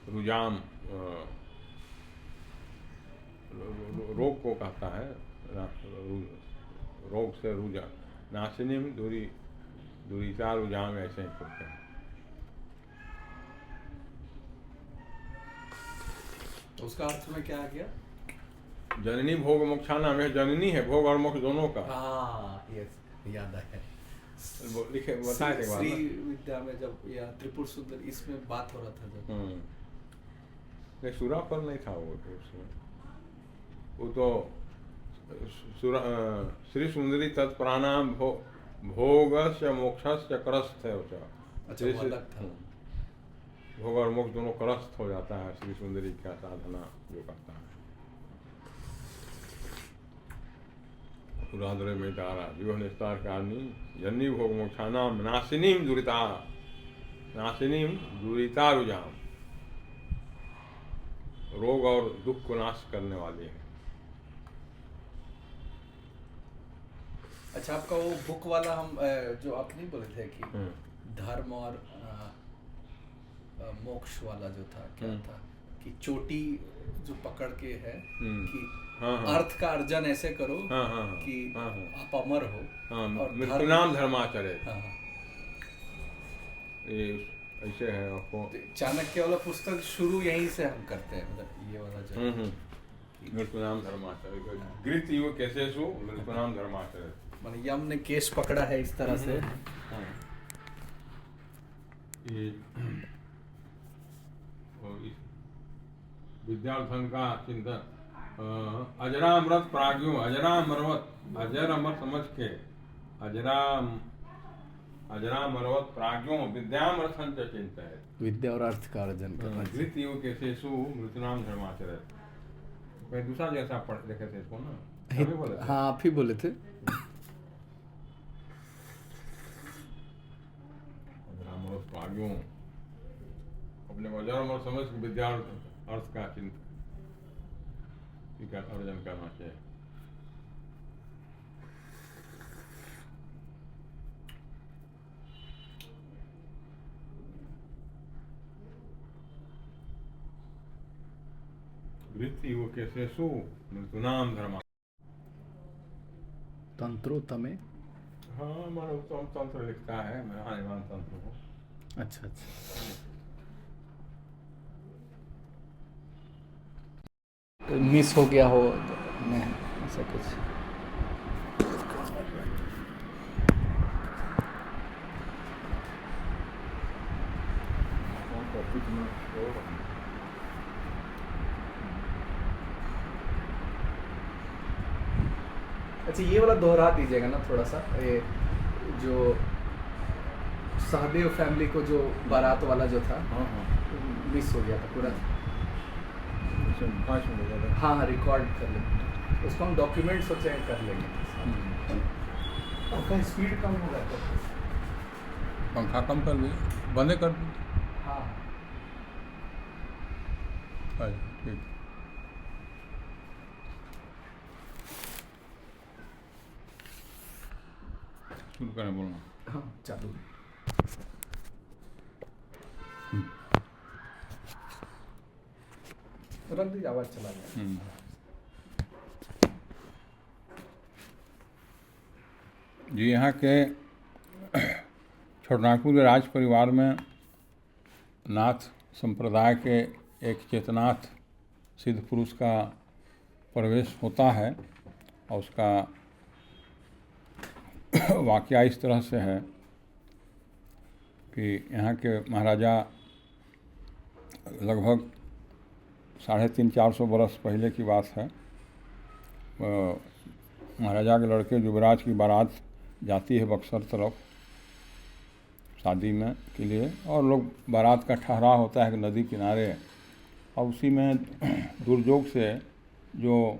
रुजाम, रोग को कहता है, रोग से रुजा, नासिनीम दूरीता रुझाम, ऐसे ही करते हैं। तो उसका अर्थ में क्या आ गया? जननी भोग मोक्षानाम है, जननी है भोग और मोक्ष दोनों का। यस, याद है। लिखे बताए थे श्री विद्या में जब या त्रिपुर सुंदर इसमें बात हो रहा था जब। नहीं, सुरा पर नहीं था वो, तो उसमें वो तो श्री सुंदरी तत्प्राणाम भोगस्य मोक्षस्य करस्थ है उचा। अच्छा, वो अलग था। भोग और मोक्ष दोनों करस्थ हो जाता है श्री सुंदरी का साधना जो करता है। उदाहरण में तारा विवह निस्तार कारणी जन्नी भोग मोक्षानाम नासिनीम दुरिता, नासिनीम दुरिता रुजाम, रोग और दुख को नाश करने वाली है। अच्छा, आपका वो बुक वाला हम जो आप नहीं बोले थे कि धर्म और मोक्ष वाला जो था, क्या था कि चोटी जो पकड़ के है कि अर्थ का अर्जन ऐसे करो कि आप अमर हो, और मृत्युनाम धर्माचर्य, ये ऐसे है। आपको चाणक्य वाला पुस्तक शुरू यहीं से हम करते हैं, मतलब ये वाला जो मृत्युनाम धर्माचर्य, गृत युग कैसे सो मृत्युनाम धर्माचर्य, माने यम ने केस पकड़ा है इस तरह से। विद्यार्थन का चिंतन अजरामृत प्राज्ञों, अजरामरवत, अजर अमर समझ के अजरामरवत प्राज्ञों विद्यामर्थन च चिंतन, विद्या और अर्थ का अर्जन करना। गृत युग कैसे सो मृत्युनाम धर्माचर्य। कोई दूसरा जैसा पढ़ देखे थे इसको ना, हाँ आप ही बोले थे। प्राज्ञों अपने वजह और समझ विद्या अर्थ का चिंतन अर्जन करना चाहिए। वृत्ति वो कैसे सु मृत्युनाम धर्मा तंत्रो तमें। हाँ, मानो तंत्र लिखता है, मैं आनिमान तंत्र हूँ। अच्छा अच्छा, तो मिस हो गया हो नहीं ऐसा कुछ। अच्छा, ये वाला दोहरा दीजिएगा ना थोड़ा सा, ये जो सहदेव फैमिली को जो बारात वाला जो था, मिस हो गया था पूरा। हाँ हाँ, रिकॉर्ड कर लेंगे उसको, हम डॉक्यूमेंट सोचे कर लेंगे। आपका स्पीड कम हो रहा है, पंखा कम कर दी, बंद कर दी। हाँ ठीक, शुरू करें बोलना। हाँ चालू। रख दीजिए, आवाज चला गया। जी, यहाँ के छोटनागपुर के राज परिवार में नाथ संप्रदाय के एक चेतनाथ सिद्ध पुरुष का प्रवेश होता है, और उसका वाकया इस तरह से है कि यहाँ के महाराजा लगभग 350-400 बरस पहले की बात है। महाराजा के लड़के युवराज की बारात जाती है बक्सर तरफ शादी में के लिए, और लोग बारात का ठहराव होता है नदी किनारे, और उसी में दुर्योग से जो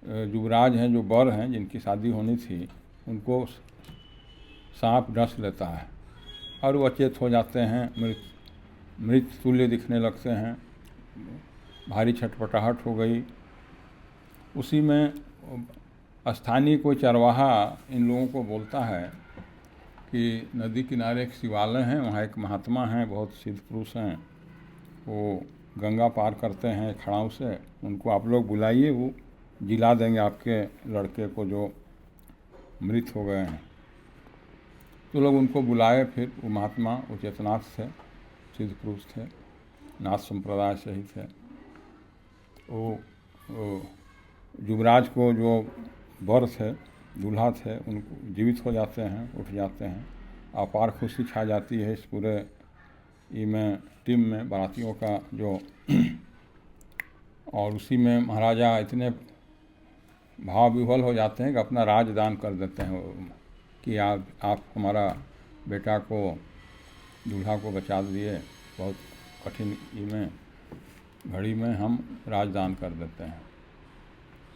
युवराज हैं, जो वर हैं, जिनकी शादी होनी थी, उनको सांप डस लेता है और वो अचेत हो जाते हैं, मृत तुल्य दिखने लगते हैं, भारी छटपटाहट हो गई। उसी में स्थानीय कोई चरवाहा इन लोगों को बोलता है कि नदी किनारे एक शिवालय है, वहाँ एक महात्मा हैं, बहुत सिद्ध पुरुष हैं, वो गंगा पार करते हैं खड़ाऊ से, उनको आप लोग बुलाइए, वो जिला देंगे आपके लड़के को जो मृत हो गए हैं। तो लोग उनको बुलाए, फिर वो महात्मा, वो चेतनाथ थे, सिद्ध पुरुष थे, नाथ संप्रदाय से ही थे। वो युवराज को जो वर थे, दूल्हा थे, उनको जीवित हो जाते हैं, उठ जाते हैं, अपार खुशी छा जाती है इस पूरे में टीम में बारातियों का जो। और उसी में महाराजा इतने भाव विह्वल हो जाते हैं कि अपना राजदान कर देते हैं कि आप हमारा बेटा को, दूल्हा को बचा दिए, बहुत कठिन घड़ी में हम राजदान कर देते हैं।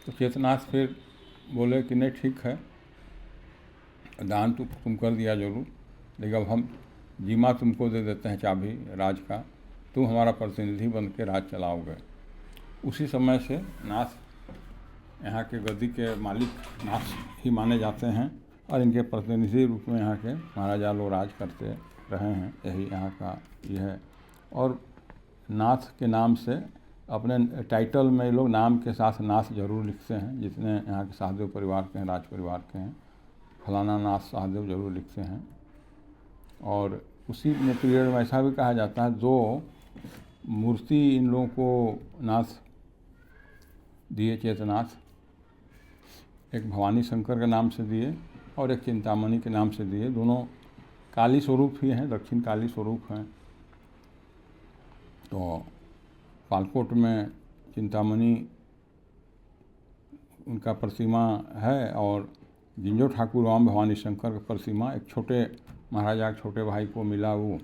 तो चेतनाथ फिर बोले कि नहीं ठीक है, दान तो तुम कर दिया जरूर, लेकिन अब हम जिम्मा तुमको दे देते हैं, चाबी राज का, तुम हमारा प्रतिनिधि बन के राज चलाओगे। उसी समय से नाथ यहाँ के गद्दी के मालिक नाथ ही माने जाते हैं और इनके प्रतिनिधि रूप में यहाँ के महाराजा लोग राज करते रहे हैं। यही यहाँ का ये है। और नाथ के नाम से अपने टाइटल में ये लोग नाम के साथ नाथ जरूर लिखते हैं। जितने यहाँ के सहदेव परिवार के हैं, राज परिवार के हैं, फलाना नाथ सहदेव जरूर लिखते हैं। और उसी पीरियड में ऐसा भी कहा जाता है 2 मूर्ति इन लोगों को नाथ दिए, चेतनाथ। एक भवानी शंकर के नाम से दिए और एक चिंतामणि के नाम से दिए। दोनों काली स्वरूप ही हैं, दक्षिण काली स्वरूप हैं। तो पालकोट में चिंतामणि उनका प्रतिमा है और जिंजो ठाकुर राम भवानी शंकर का प्रतिमा एक छोटे महाराजा के छोटे भाई को मिला, वो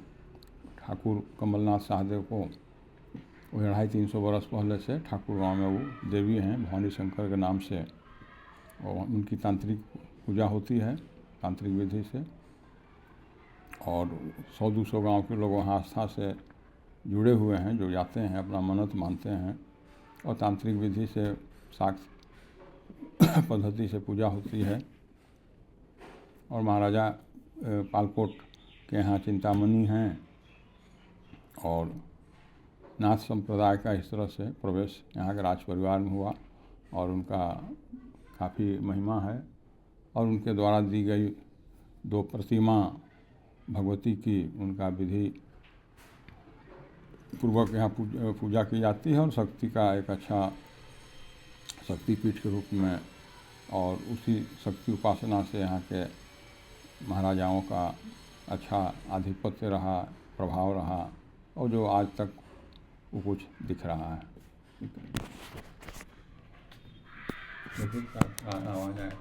ठाकुर कमलनाथ सहदेव को। वो 250-300 बरस पहले से ठाकुर गाँव में वो देवी हैं भवानी शंकर के नाम से, और उनकी तांत्रिक पूजा होती है तांत्रिक विधि से। और 100-200 गांव के लोग वहाँ आस्था से जुड़े हुए हैं, जो जाते हैं, अपना मन्नत मानते हैं और तांत्रिक विधि से शाक्त पद्धति से पूजा होती है। और महाराजा पालकोट के यहाँ चिंतामणि हैं और नाथ संप्रदाय का इस तरह से प्रवेश यहाँ के राज परिवार में हुआ और उनका काफ़ी महिमा है। और उनके द्वारा दी गई 2 प्रतिमा भगवती की उनका विधि पूर्वक यहाँ पूजा की जाती है और शक्ति का एक अच्छा शक्तिपीठ के रूप में, और उसी शक्ति उपासना से यहाँ के महाराजाओं का अच्छा आधिपत्य रहा, प्रभाव रहा, और जो आज तक वो कुछ दिख रहा है। आवाज़ आया।